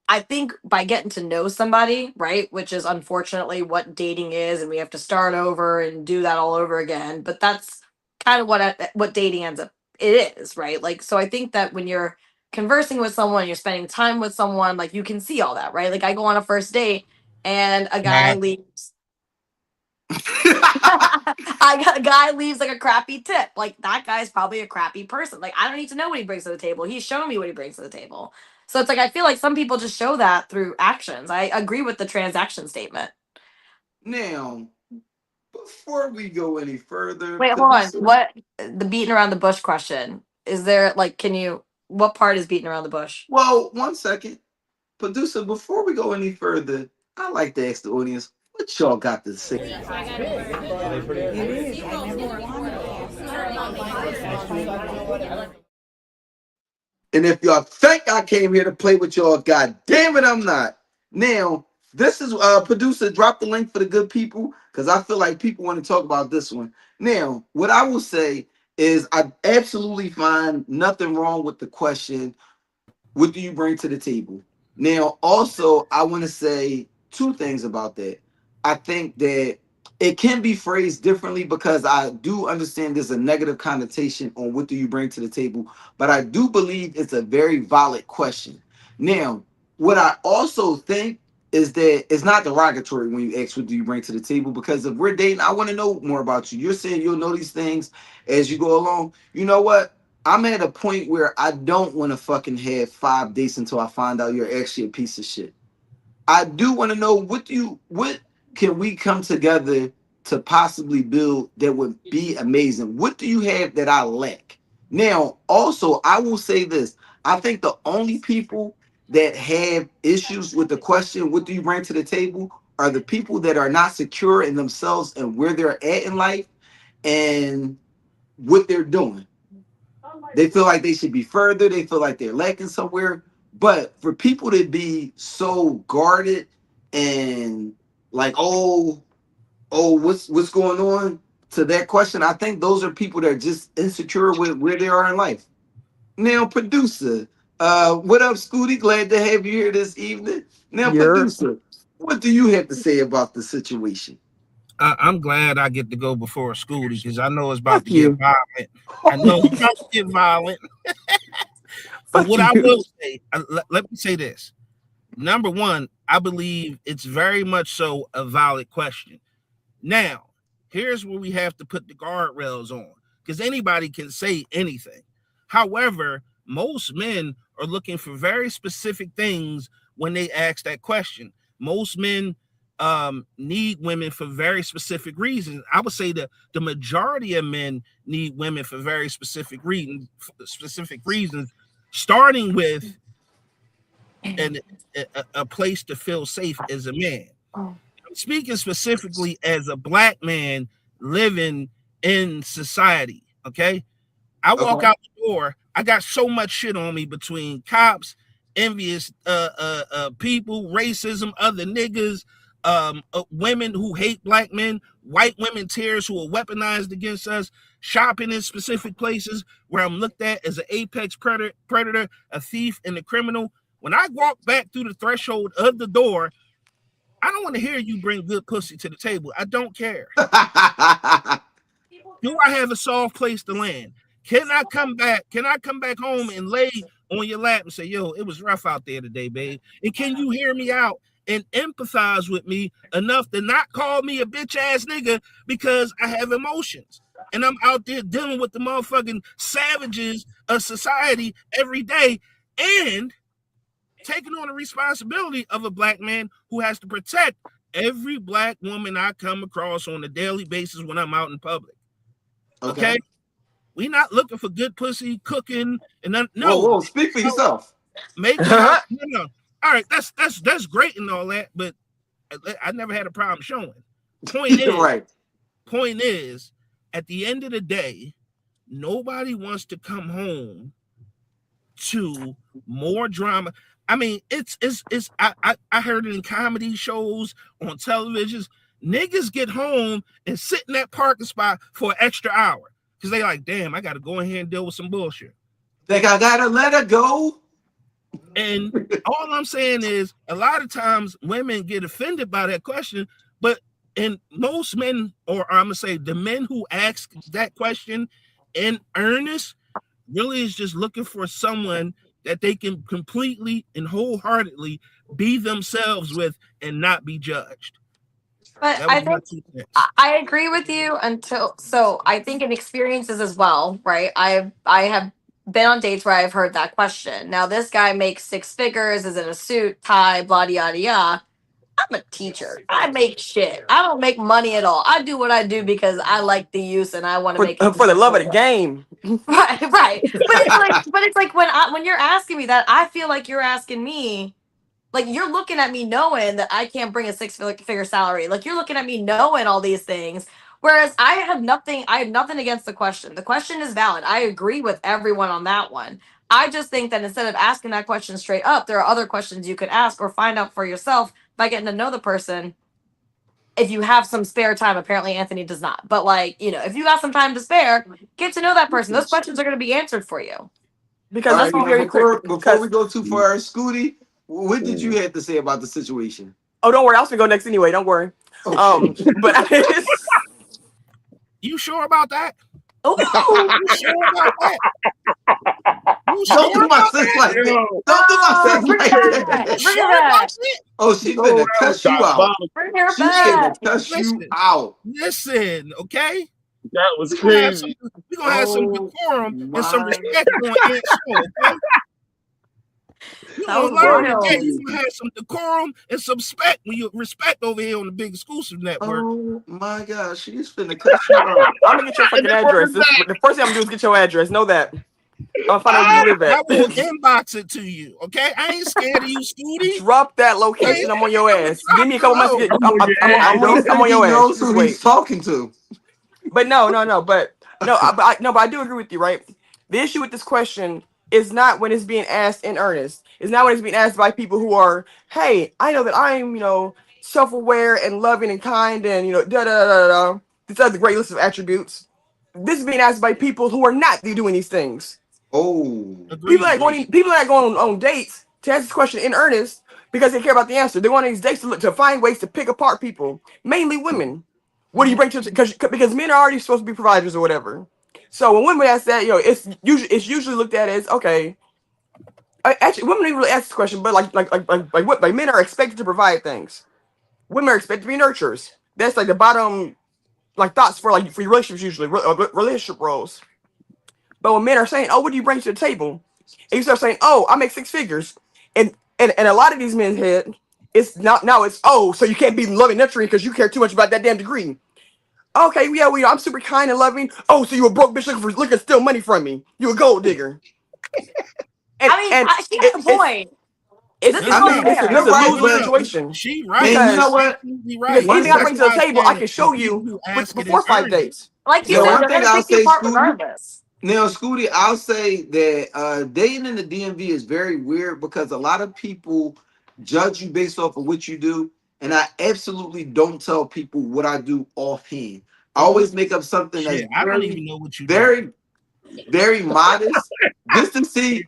I think by getting to know somebody, right, which is unfortunately what dating is, and we have to start over and do that all over again. But that's kind of what dating ends up it is, right? Like, so I think that when you're conversing with someone, you're spending time with someone, like you can see all that, right? Like I go on a first date and a guy leaves. I got a guy leaves like a crappy tip. Like that guy's probably a crappy person. Like I don't need to know what he brings to the table. He's shown me what he brings to the table. So it's like I feel like some people just show that through actions. I agree with the transaction statement. Now, before we go any further, Wait, hold on. producer. What the beating around the bush question? Is there like can you what part is beating around the bush? Well, one second. Producer, before we go any further, I like to ask the audience, what y'all got to say? And if y'all think I came here to play with y'all, god damn it, I'm not. Now, this is producer, drop the link for the good people, because I feel like people want to talk about this one. Now, what I will say is I absolutely find nothing wrong with the question, what do you bring to the table? Now, also, I want to say two things about that. I think that it can be phrased differently because I do understand there's a negative connotation on what do you bring to the table, but I do believe it's a very valid question. Now, what I also think is that it's not derogatory when you ask what do you bring to the table, because if we're dating, I want to know more about you. You're saying you'll know these things as you go along. You know what? I'm at a point where I don't want to fucking have 5 dates until I find out you're actually a piece of shit. I do want to know what can we come together to possibly build that would be amazing. What do you have that I lack? Now, also, I will say this. I think the only people that have issues with the question, what do you bring to the table, are the people that are not secure in themselves and where they're at in life and what they're doing. They feel like they should be further. They feel like they're lacking somewhere. But for people to be so guarded and like, what's going on to that question, I think those are people that are just insecure with where they are in life. Now, producer, what up, Scooty? Glad to have you here this evening. Now, producer, what do you have to say about the situation? I'm glad I get to go before Scooty because I know it's about to get violent. I know it's about to get violent. But what I will say, let me say this. Number one, I believe it's very much so a valid question. Now, here's where we have to put the guardrails on because anybody can say anything. However, most men are looking for very specific things when they ask that question. Most men need women for very specific reasons. I would say that the majority of men need women for very specific reasons, starting with a place to feel safe as a man. I'm speaking specifically as a black man living in society, okay? I walk out the door, I got so much shit on me between cops, envious people, racism, other niggas, women who hate black men, white women tears who are weaponized against us, shopping in specific places where I'm looked at as an apex predator, a thief, and a criminal. When I walk back through the threshold of the door, I don't want to hear you bring good pussy to the table. I don't care. Do I have a soft place to land? Can I come back home and lay on your lap and say, yo, it was rough out there today, babe? And can you hear me out and empathize with me enough to not call me a bitch ass nigga because I have emotions and I'm out there dealing with the motherfucking savages of society every day and taking on the responsibility of a black man who has to protect every black woman I come across on a daily basis when I'm out in public. Okay? We not looking for good pussy, cooking, and no. Whoa, speak for yourself. Make sure, no. All right, that's great and all that, but I never had a problem showing. Point is, at the end of the day, nobody wants to come home to more drama. I mean, I heard it in comedy shows on televisions. Niggas get home and sit in that parking spot for an extra hour because they like, damn, I got to go in here and deal with some bullshit. Like, I got to let her go. And all I'm saying is a lot of times women get offended by that question, but and most men, or I'm going to say the men who ask that question in earnest really is just looking for someone that they can completely and wholeheartedly be themselves with and not be judged. But I think I agree with you so I think in experiences as well, right? I have been on dates where I've heard that question. Now this guy makes 6 figures, is in a suit, tie, blah, yada, yada. I'm a teacher. I make shit. I don't make money at all. I do what I do because I like the use and I want to make it for the love of the game. Right. But it's like when you're asking me that, I feel like you're asking me, like you're looking at me knowing that I can't bring a 6-figure salary. Like you're looking at me knowing all these things. Whereas I have nothing against the question. The question is valid. I agree with everyone on that one. I just think that instead of asking that question straight up, there are other questions you could ask or find out for yourself by getting to know the person. If you have some spare time, apparently Anthony does not. But like, if you got some time to spare, get to know that person. Those questions are going to be answered for you. Because let's be very clear. Before we go too far, Scooty, what did you have to say about the situation? Oh, don't worry. I was gonna go next anyway. Don't worry. Okay. But you sure about that? Oh, you sure about that? Don't do my sis like that. Don't do my sis like that. Bring her back. Oh, she's gonna cuss you out. Bring her She's gonna back. cuss you out. Listen, okay? That was crazy. We're gonna have some decorum and some respect on that show, okay? You're gonna have some decorum and some respect over here on the Big Exclusive Network. Oh my gosh, she's finna cuss you out. I'm gonna get your fucking address. The first thing I'm gonna do is get your address. Know that. I'll find out where you live at. I will inbox it to you, okay? I ain't scared of you, Scooty. Drop that location. I'm on your ass. Give me a couple months. I'm on your ass. Knows who he's talking to. But I do agree with you, right? The issue with this question is not when it's being asked in earnest. It's not when it's being asked by people who are, hey, I know that I'm, self-aware and loving and kind and, da-da-da-da-da. These are the great list of attributes. This is being asked by people who are not doing these things. Oh. People that are going on dates to ask this question in earnest because they care about the answer. They're going on these dates to find ways to pick apart people, mainly women. What do you bring to it? Because men are already supposed to be providers or whatever. So when women ask that, it's usually looked at as okay. Actually, women don't even really ask this question, but like men are expected to provide things. Women are expected to be nurturers. That's like the bottom, thoughts for your relationships usually, relationship roles. But when men are saying, "Oh, what do you bring to the table?" and you start saying, "Oh, I make 6 figures," and a lot of these men's head, it's not now. It's so you can't be loving, nurturing because you care too much about that damn degree. Okay, yeah, I'm super kind and loving. Oh, so you a broke bitch looking to steal money from me? You a gold digger? She has a point. It's a lose-lose situation. She right. And you know what? Because anything I bring to the table, I can show you before 5 dates. Like you said, one thing I'll say, regardless. Now, Scooty, I'll say that dating in the DMV is very weird because a lot of people judge you based off of what you do. And I absolutely don't tell people what I do offhand. I always make up something that's I don't even know what you do. Very modest, just to see.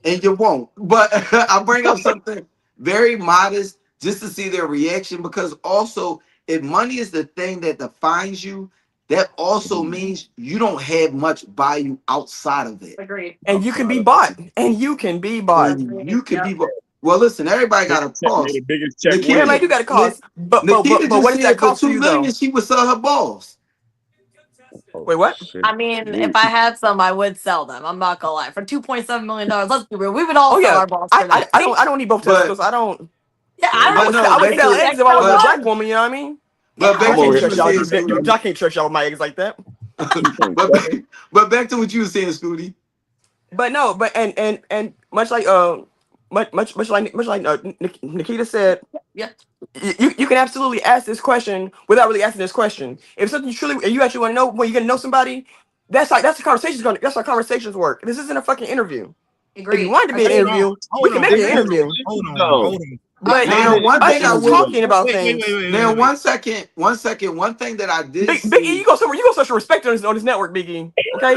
And you won't. But I bring up something very modest just to see their reaction. Because also, if money is the thing that defines you, that also means you don't have much value outside of it. Agreed. And you can be bought. You can be bought. Well, listen, everybody got a cost. The biggest check. Yeah, like you got a cost. But what does that cost you though? She would sell her balls. Wait, what? I mean, if I had some, I would sell them. I'm not gonna lie. For $2.7 million, let's be real. We would all sell our balls for that. I don't need both testicles. I don't. Yeah, I would sell eggs if I was a black woman. You know what I mean? But I can't trust y'all with my eggs like that. but back to what you were saying, Scooty. But no, and much like Nikita said, yeah, you can absolutely ask this question without really asking this question. If something you actually want to know when you're gonna know somebody, that's how conversations work. This isn't a fucking interview. Agreed. If you want it to be an interview, we can make it an interview. Hold on. But now one thing I was talking about things. Now one second. One thing that I did. Big E, you go show some respect on this network, Big E. Okay.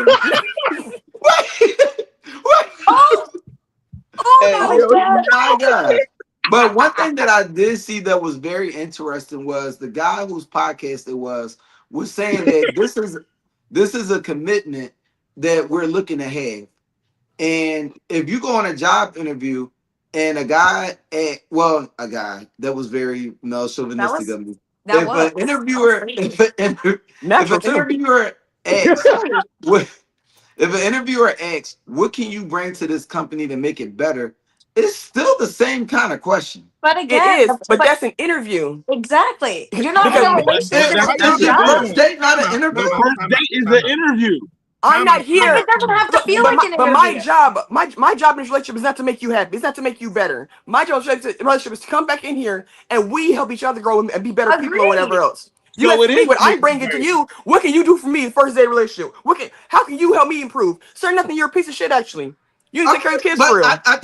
My God. But one thing that I did see that was very interesting was the guy whose podcast it was saying that this is a commitment that we're looking to have. And if you go on a job interview and a guy that was very chauvinistic of me. If an interviewer asks, what can you bring to this company to make it better? It's still the same kind of question. But again, it is, but that's an interview. Exactly. You're not in a relationship. First date, not an interview. First date is an interview. I'm not here. It doesn't have to feel like an interview. But my job in this relationship is not to make you happy. It's not to make you better. My job in this relationship is to come back in here and we help each other grow and be better people or whatever else. You So ask it me is what I getting bring it to better. you. What can you do for me the first day of the relationship? How can you help me improve? Sir, nothing. You're a piece of shit. Actually, you need to take care of your kids for But real. I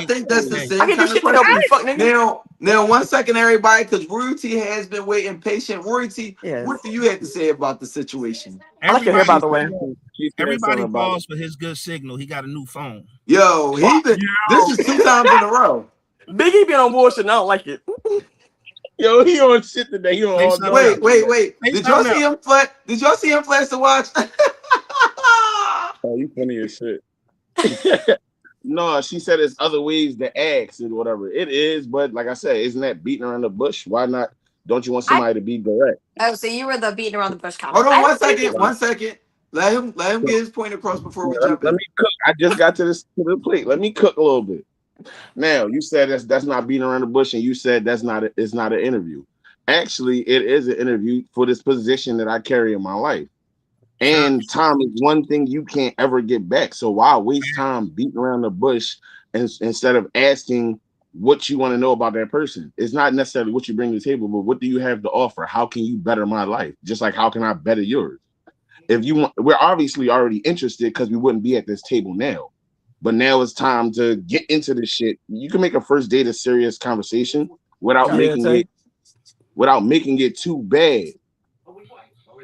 think that's the I same can do kind of shit to help question. you, fuck nigga. Now, 1 second, everybody, because Royalty has been waiting patient. Royalty, Yes. what do you have to say about the situation? I like your hair, by the way. Everybody pause for his good signal. He got a new phone. Yo, this is 2 times in a row. Biggie been on bullshit and I don't like it. Yo, he on shit today. He on all day. Wait. Did y'all see him flash? Did y'all see him flash the watch? Oh, you funny as shit. No, she said there's other ways to ask and whatever. It is, but like I said, isn't that beating around the bush? Why not? Don't you want somebody to be direct? Oh, so you were the beating around the bush comment. Hold on I 1 don't think second. 1 second. Let him get his point across before we jump in. Let me cook. I just got to the plate. Let me cook a little bit. Now, you said that's not beating around the bush, and you said it's not an interview. Actually, it is an interview for this position that I carry in my life. And time is one thing you can't ever get back. So why waste time beating around the bush instead of asking what you want to know about that person? It's not necessarily what you bring to the table, but what do you have to offer? How can you better my life? Just like how can I better yours? If you want, we're obviously already interested because we wouldn't be at this table now. But now it's time to get into this shit. You can make a first date a serious conversation without making it too bad.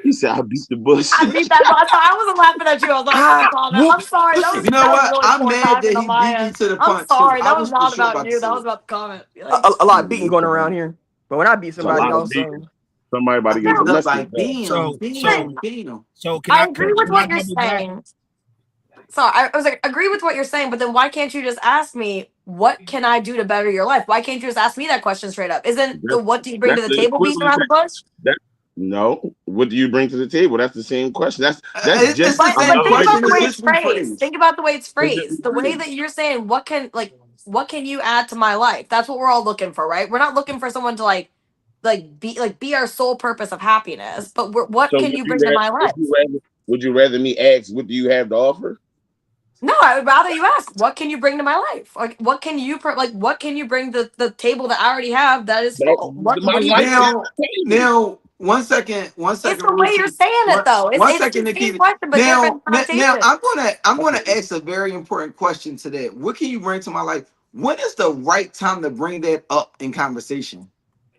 He said, "I beat the bush." I beat that bush. I wasn't laughing at you. I was laughing I'm sorry. That was, You know what? Really I'm poor mad timing that on he my beat me end. to the I'm punch. sorry. I That was was not for sure about to you. say That it. was about the comment. A lot of beating going around here. But when I beat somebody, also. Somebody about to get Like, domestic. So I agree with what you're saying. So I was like, agree with what you're saying, but then why can't you just ask me, what can I do to better your life? Why can't you just ask me that question straight up? Isn't the what do you bring to the table beating around the bush? No. What do you bring to the table? That's the same question. That's just But think about the way it's phrased. phrased. Think about the way it's phrased. The way that you're saying, what can you add to my life? That's what we're all looking for, right? We're not looking for someone to be our sole purpose of happiness. But what can you bring to my life? Would you rather me ask, what do you have to offer? No, I would rather you ask, what can you bring to my life? Like, what can you what can you bring to the table that I already have that is full? What do you bring? Now, 1 second. It's the way you're saying it, though. It's the same Nikita. question, but different Now, connotation. I'm gonna ask a very important question to that. What can you bring to my life? When is the right time to bring that up in conversation?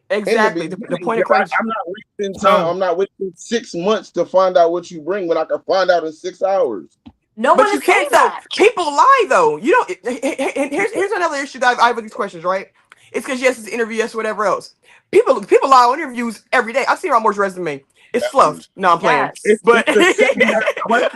Exactly. The point of question. I'm not wasting time. I'm not wasting 6 months to find out what you bring when I can find out in 6 hours. No but one you is saying can't though. that. People lie though. You know, and here's another issue that I have with these questions, right? It's because yes, it's an interview, yes, whatever else. People lie on interviews every day. I've seen Ramore's resume. It's fluffed. No, I'm playing. Yes. But But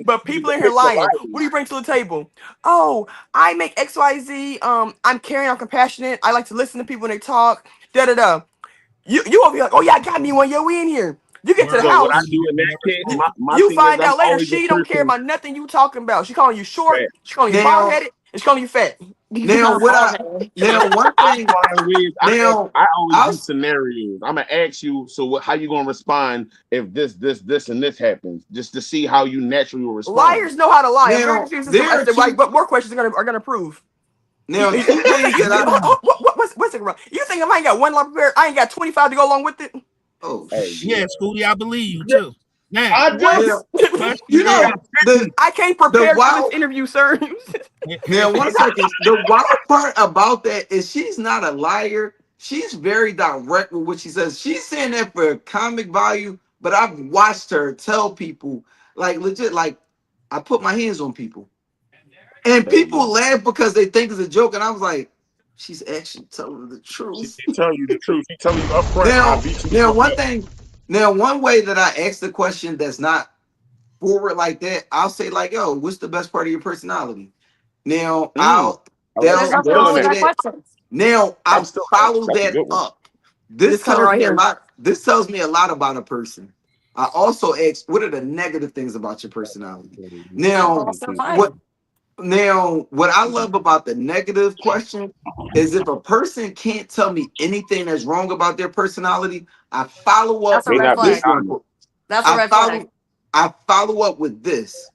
but people in here lying. What do you bring to the table? Oh, I make XYZ. I'm caring, I'm compassionate. I like to listen to people when they talk. Da da da. You will be like, oh yeah, I got me one. Yo, we in here. You get to the So house. what I do in that case, my You thing find is, out I'm later always she a don't care person- about nothing you talking about. She calling you short. Right. She calling you Now- bald headed. And she calling you fat. Now, one thing. I always do scenarios. I'm gonna ask you. So how you gonna respond if this, and this happens? Just to see how you naturally will respond. Liars know how to lie. Now, I'm very confused. What more questions are gonna prove? Now, two things that what's it, bro? You think if I ain't got one line prepared, I ain't got 25 to go along with it? Oh, yeah, Scooty, I believe you too. Now, I just, I can't prepare for this interview, sir. Now, 1 second. The wild part about that is she's not a liar. She's very direct with what she says. She's saying that for comic value, but I've watched her tell people, like, legit, like, I put my hands on people. And people laugh because they think it's a joke. And I was like, she's actually telling the truth. She tell you the truth. She tell you up front. Now, one way that I ask the question that's not forward like that, I'll say, like, yo, what's the best part of your personality? Now, I'll follow that up. This tells me a lot. This tells me a lot about a person. I also ask, what are the negative things about your personality? Now, what I love about the negative question is if a person can't tell me anything that's wrong about their personality, I follow up. That's a red flag. That's a red flag. I follow up with this.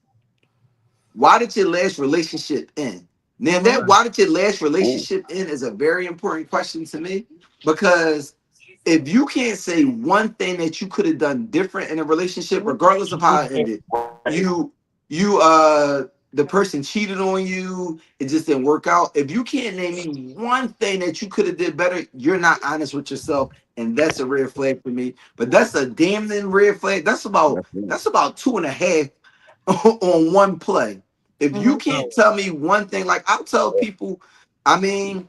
Why did your last relationship end? Now that why did your last relationship end is a very important question to me because if you can't say one thing that you could have done different in a relationship, regardless of how it ended, the person cheated on you, it just didn't work out. If you can't name me one thing that you could have did better, you're not honest with yourself, and that's a red flag for me. But that's a damn then red flag. That's about 2.5 on one play. If you can't tell me one thing, like I'll tell people, I mean,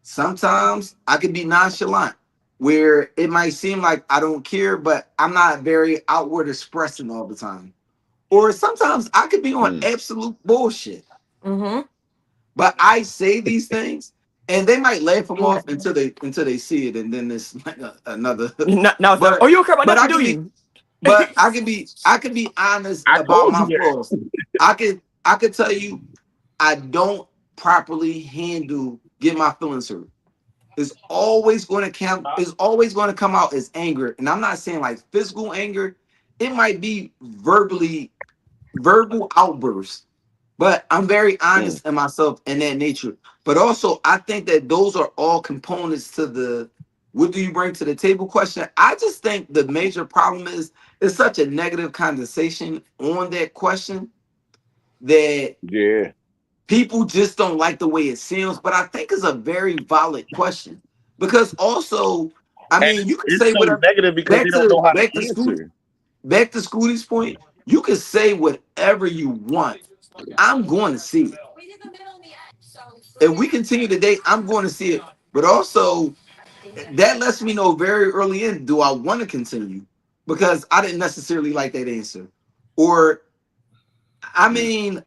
sometimes I can be nonchalant where it might seem like I don't care, but I'm not very outward expressing all the time. Or sometimes I could be on absolute bullshit. But I say these things and they might laugh them off until they see it, and then there's like another but, oh, you don't care about that, do you? But I can be honest about my flaws. I could tell you I don't properly get my feelings hurt. It's always going to come. It's always going to come out as anger, and I'm not saying like physical anger. It might be verbal outbursts, but I'm very honest in myself in that nature. But also, I think that those are all components to the what do you bring to the table question. I just think the major problem is it's such a negative conversation on that question that people just don't like the way it sounds. But I think it's a very valid question because also, I mean, you can say whatever negative because they don't know how to answer. Back to Scooty's point, you can say whatever you want. I'm going to see it. If we continue to date, I'm going to see it. But also, that lets me know very early in, do I want to continue? Because I didn't necessarily like that answer. Or, I mean,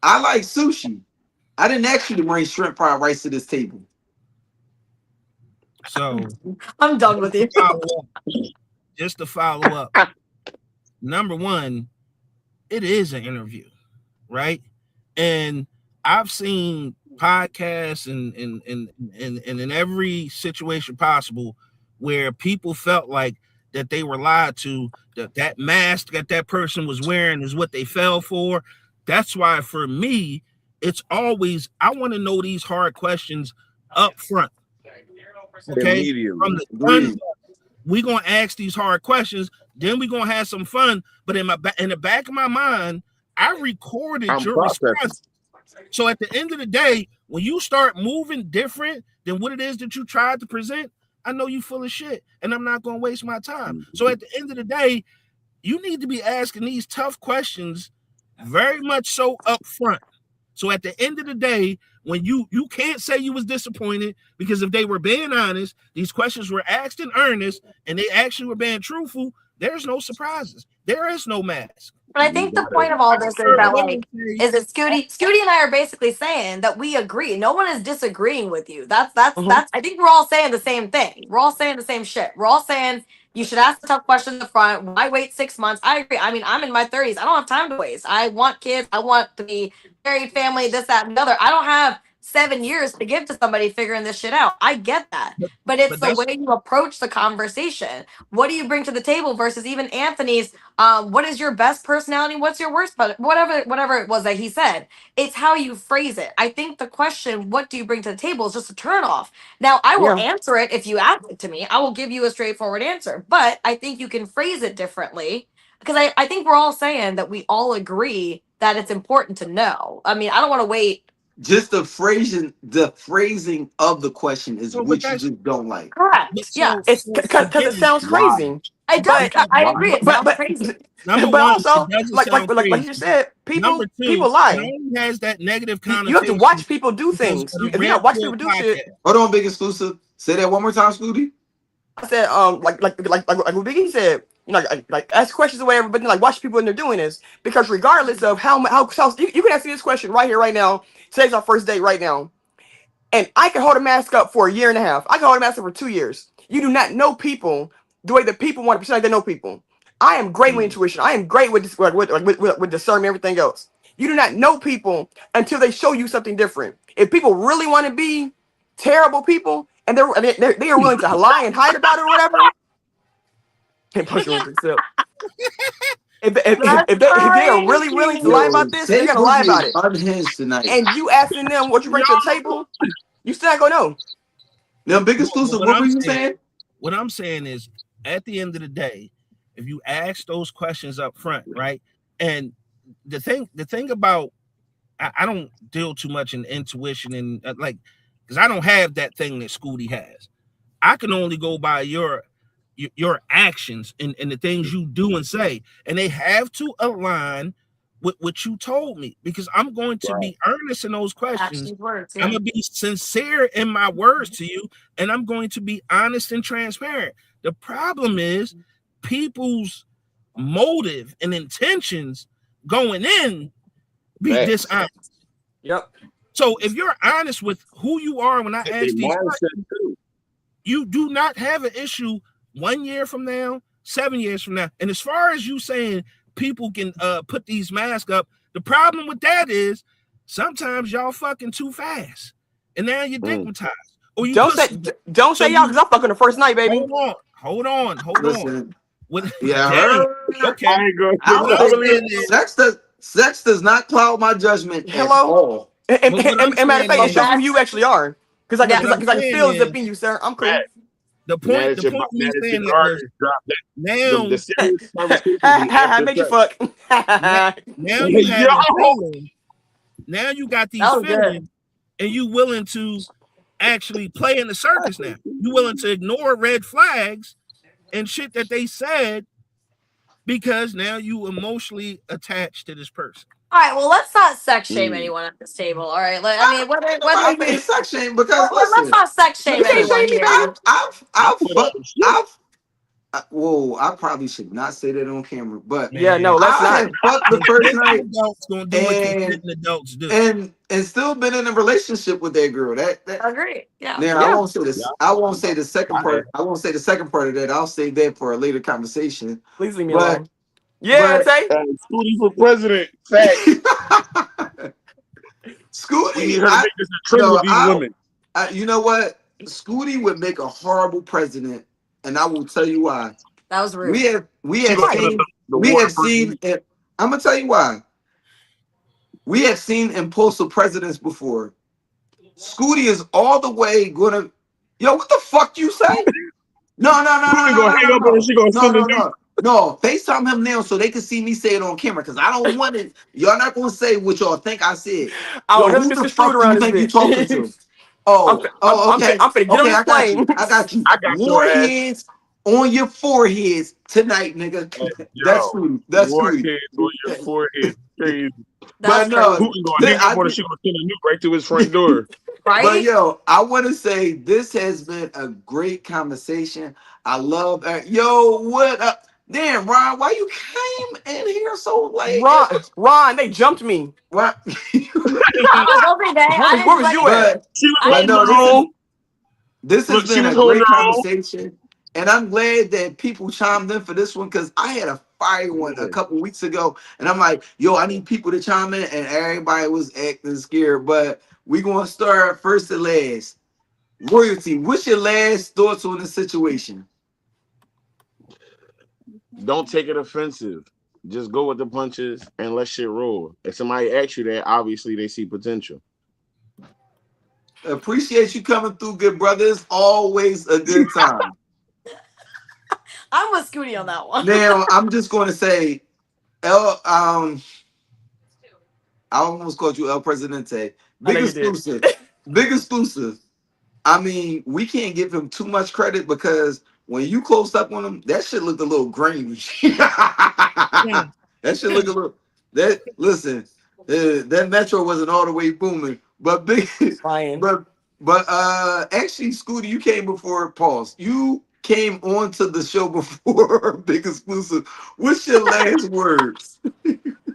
I like sushi. I didn't ask you to bring shrimp fried rice to this table. So, I'm done with you. Just to follow up. Number one, it is an interview, right? And I've seen podcasts and in every situation possible where people felt like that they were lied to, that mask that person was wearing is what they fell for. That's why for me, it's always, I want to know these hard questions up front. Okay? From the fun, we're going to ask these hard questions, then we're going to have some fun. But in the back of my mind, I recorded your response. So at the end of the day, when you start moving different than what it is that you tried to present, I know you full of shit, and I'm not going to waste my time. So at the end of the day, you need to be asking these tough questions very much so up front. So at the end of the day, when you can't say you was disappointed, because if they were being honest, these questions were asked in earnest, and they actually were being truthful, there's no surprises. There is no mask. But I think the point of all this is that, like, is that Scooty and I are basically saying that we agree. No one is disagreeing with you. That's. I think we're all saying the same thing. We're all saying the same shit. We're all saying you should ask the tough question in the front. Why wait 6 months? I agree. I mean, I'm in my 30s. I don't have time to waste. I want kids. I want to be married, family, this, that, and the other. I don't have 7 years to give to somebody figuring this shit out. I get that. But it's the way you approach the conversation. What do you bring to the table versus even Anthony's, what is your best personality? What's your worst? But whatever it was that he said, it's how you phrase it. I think the question, what do you bring to the table, is just a turn off. Now, I will answer it if you ask it to me. I will give you a straightforward answer. But I think you can phrase it differently, because I think we're all saying that we all agree that it's important to know. I mean, I don't want to wait. Just the phrasing of the question is what you just don't like. Correct. Yeah, it's because it sounds crazy. I do. I agree. It sounds crazy. But also, like you said, people lie. Has that negative connotation. You have to watch people do things. If you don't watch people do shit. Hold on, Big Exclusive. Say that one more time, Scooty. I said, like what Biggie said, you know, like ask questions or whatever, but then like watch people when they're doing this, because regardless of how you can ask me this question right here, right now. Today's our first date right now, and I can hold a mask up for 1.5 years. I can hold a mask up for 2 years. You do not know people the way that people want to pretend like they know people. I am great with intuition. I am great with discernment, everything else. You do not know people until they show you something different. If people really want to be terrible people, and they are willing to lie and hide about it or whatever, if they are really willing to lie about this, they're gonna lie about it. Unhinged tonight. And you asking them what you bring to the table, you still not gonna know. Now, Big Exclusive, what were you saying? what I'm saying is, at the end of the day, if you ask those questions up front, right? And the thing about, I don't deal too much in intuition and because I don't have that thing that Scooty has. I can only go by your actions and the things you do and say, and they have to align with what you told me, because I'm going to be earnest in those questions. Words, I'm gonna be sincere in my words to you, and I'm going to be honest and transparent. The problem is people's motive and intentions going in be dishonest. Yep. So if you're honest with who you are when I ask these questions, you do not have an issue 1 year from now, 7 years from now. And as far as you saying people can put these masks up, the problem with that is sometimes y'all fucking too fast, and now you're digmatized. Or you don't say y'all, because I'm fucking the first night, baby. Hold on. Yeah, okay. Sex does not cloud my judgment. Hello. And matter of fact, it shows who you actually are. Because I can feel it up in you, sir. I'm cool. The point of me saying that now I made you fuck. now you have feelings. Now you got these feelings, and you willing to actually play in the circus now. You willing to ignore red flags and shit that they said because now you emotionally attached to this person. All right, well, let's not sex shame anyone at this table. All right, I mean, whether being sex shame, because let's not sex shame anyone here. I probably should not say that on camera, but yeah, no, let's not. Fuck the first night, adults do, and still been in a relationship with that girl. That agree. Yeah. Now I won't say this. I won't say the second part. I won't say the second part of that. I'll save that for a later conversation. Please leave me alone. Yeah, say Scooty for president. Scooty, you know what? Scooty would make a horrible president, and I will tell you why. That was rude. We have seen. I'm gonna tell you why. We have seen impulsive presidents before. Scooty is all the way gonna. Yo, what the fuck you say? No. No, FaceTime him now so they can see me say it on camera, because I don't want it. Y'all not gonna say what y'all think I said. Yo, who the fuck do you think you talking to? Okay. I'm finna get on the plane. I got you. Warheads on your foreheads tonight, nigga. That's Scooty. That's Scooty. On your forehead. But no, she gonna send a nuke right to his front door. Right? But yo, I want to say this has been a great conversation. I love what up? Damn, Ron, why you came in here so late? Ron, they jumped me. What? Where was you at? This has been a great conversation, and I'm glad that people chimed in for this one, because I had a fire one a couple weeks ago, and I'm like, yo, I need people to chime in, and everybody was acting scared. But we're gonna start first to last. Royalty, what's your last thoughts on the situation? Don't take it offensive. Just go with the punches and let shit roll. If somebody asks you that, obviously they see potential. Appreciate you coming through, good brother. It's always a good time. I'm with Scooty on that one. Now, I'm just going to say, I almost called you El Presidente. Big exclusive. Big exclusive. I mean, we can't give him too much credit, because when you closed up on him, that shit looked a little grainy. That shit looked a little. Listen, that Metro wasn't all the way booming, but big. But actually, Scooty, you came before. Pause. You came onto the show before Big Exclusive. What's your last words?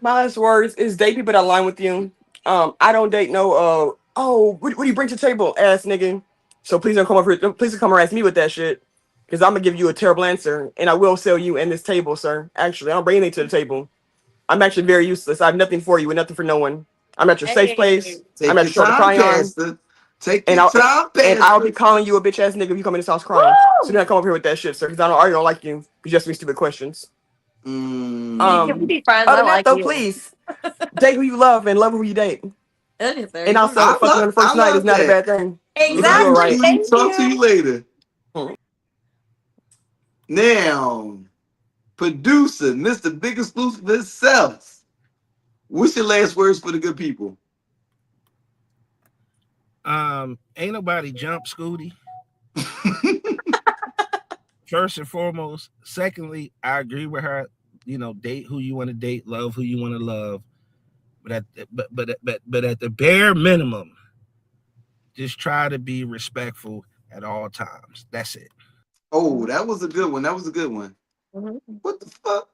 My last words is date people that align with you. I don't date no. What do you bring to the table, ass nigga? So please don't come over here. Please don't come harass me with that shit. Because I'm going to give you a terrible answer, and I will sell you in this table, sir. Actually, I don't bring anything to the table. I'm actually very useless. I have nothing for you and nothing for no one. I'm at your safe place. I'm at your shoulder crying on. And I'll be calling you a bitch ass nigga if you come in this house crying. Woo! So don't come over here with that shit, sir, because I already don't like you. You just ask me stupid questions. Can we be friends? Other than that, though, please date who you love and love who you date. And also, fucking on the first night is not a bad thing. Exactly. Talk to you later. Now, producer, Mr. Big Exclusive himself. What's your last words for the good people? Ain't nobody jump Scooty. First and foremost. Secondly, I agree with her. You know, date who you want to date, love who you want to love. But at the bare minimum, just try to be respectful at all times. That's it. Oh, that was a good one. That was a good one. Mm-hmm. What the fuck?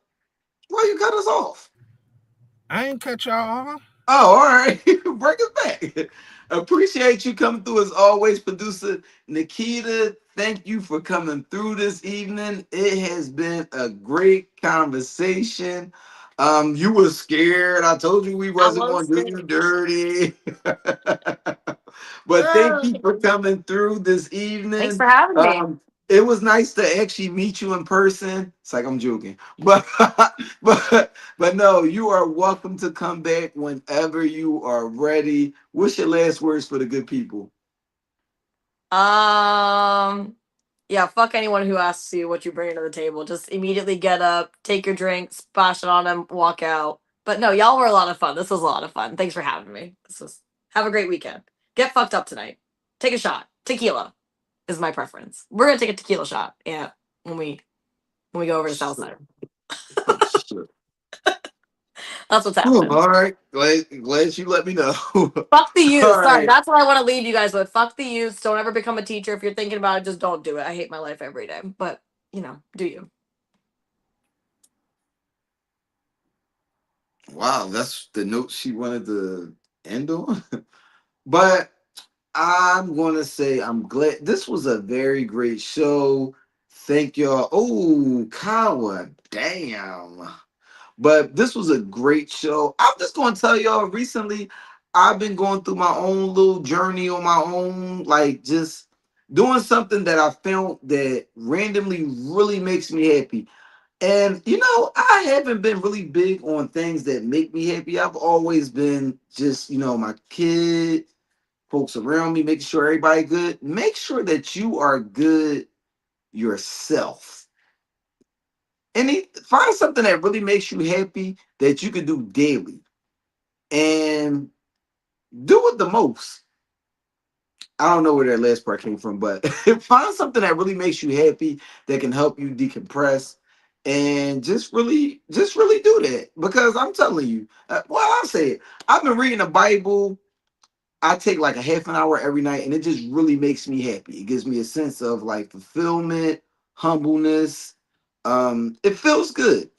Why you cut us off? I ain't cut y'all off. Oh, all right. Bring us back. Appreciate you coming through as always, producer Nikita. Thank you for coming through this evening. It has been a great conversation. You were scared. I told you we wasn't going to do you dirty. But thank you for coming through this evening. Thanks for having me. It was nice to actually meet you in person. It's like I'm joking, but no, you are welcome to come back whenever you are ready. What's your last words for the good people? Yeah, fuck anyone who asks you what you bring to the table. Just immediately get up, take your drink, splash it on them, walk out. But no, y'all were a lot of fun. This was a lot of fun. Thanks for having me. Have a great weekend. Get fucked up tonight. Take a shot. Tequila is my preference. We're gonna take a tequila shot. Yeah, when we go over to Southside. That's what's happening. All right, glad you let me know. Fuck the youth. All Sorry, right. that's what I want to leave you guys with. Fuck the youth. Don't ever become a teacher. If you're thinking about it, just don't do it. I hate my life every day. But you know, do you? Wow, that's the note she wanted to end on. But I'm gonna say I'm glad this was a very great show. Thank y'all. Oh, Kawa, damn. But this was a great show. I'm just gonna tell y'all recently, I've been going through my own little journey on my own, like just doing something that I felt that randomly really makes me happy. And you know, I haven't been really big on things that make me happy. I've always been just, you know, my kid, folks around me, making sure everybody good. Make sure that you are good yourself. Find something that really makes you happy that you can do daily. And do it the most. I don't know where that last part came from, but find something that really makes you happy that can help you decompress. And just really do that. Because I'm telling you, I'll say it. I've been reading the Bible. I take like a half an hour every night, and it just really makes me happy. It gives me a sense of like fulfillment, humbleness. It feels good.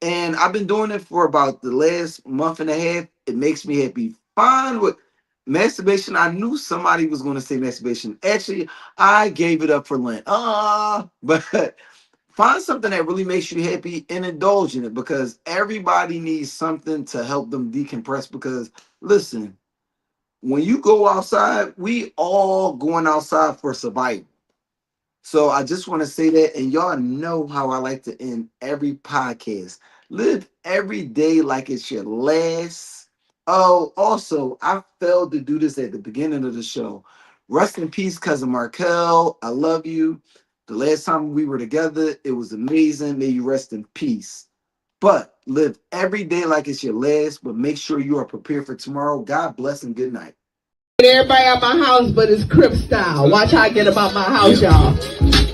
And I've been doing it for about the last month and a half. It makes me happy. Fine with masturbation. I knew somebody was going to say masturbation. Actually, I gave it up for Lent. But find something that really makes you happy and indulge in it, because everybody needs something to help them decompress. Because listen, when you go outside, we all going outside for survival. So I just want to say that, and y'all know how I like to end every podcast. Live every day like it's your last. Oh, also, I failed to do this at the beginning of the show. Rest in peace, cousin Markel. I love you. The last time we were together, it was amazing. May you rest in peace. But live every day like it's your last, but make sure you are prepared for tomorrow. God bless and good night. Everybody out my house, but it's Crip style. Watch how I get about my house, y'all.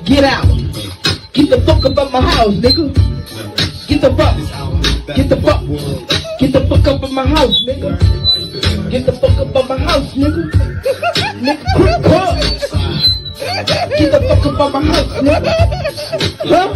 Get out. Get the fuck up out my house, nigga. Get the fuck. Get the fuck. Get the fuck up in my house, nigga. Get the fuck up out my house, nigga. Nigga, Crip, get the fuck up out my house, nigga. Huh?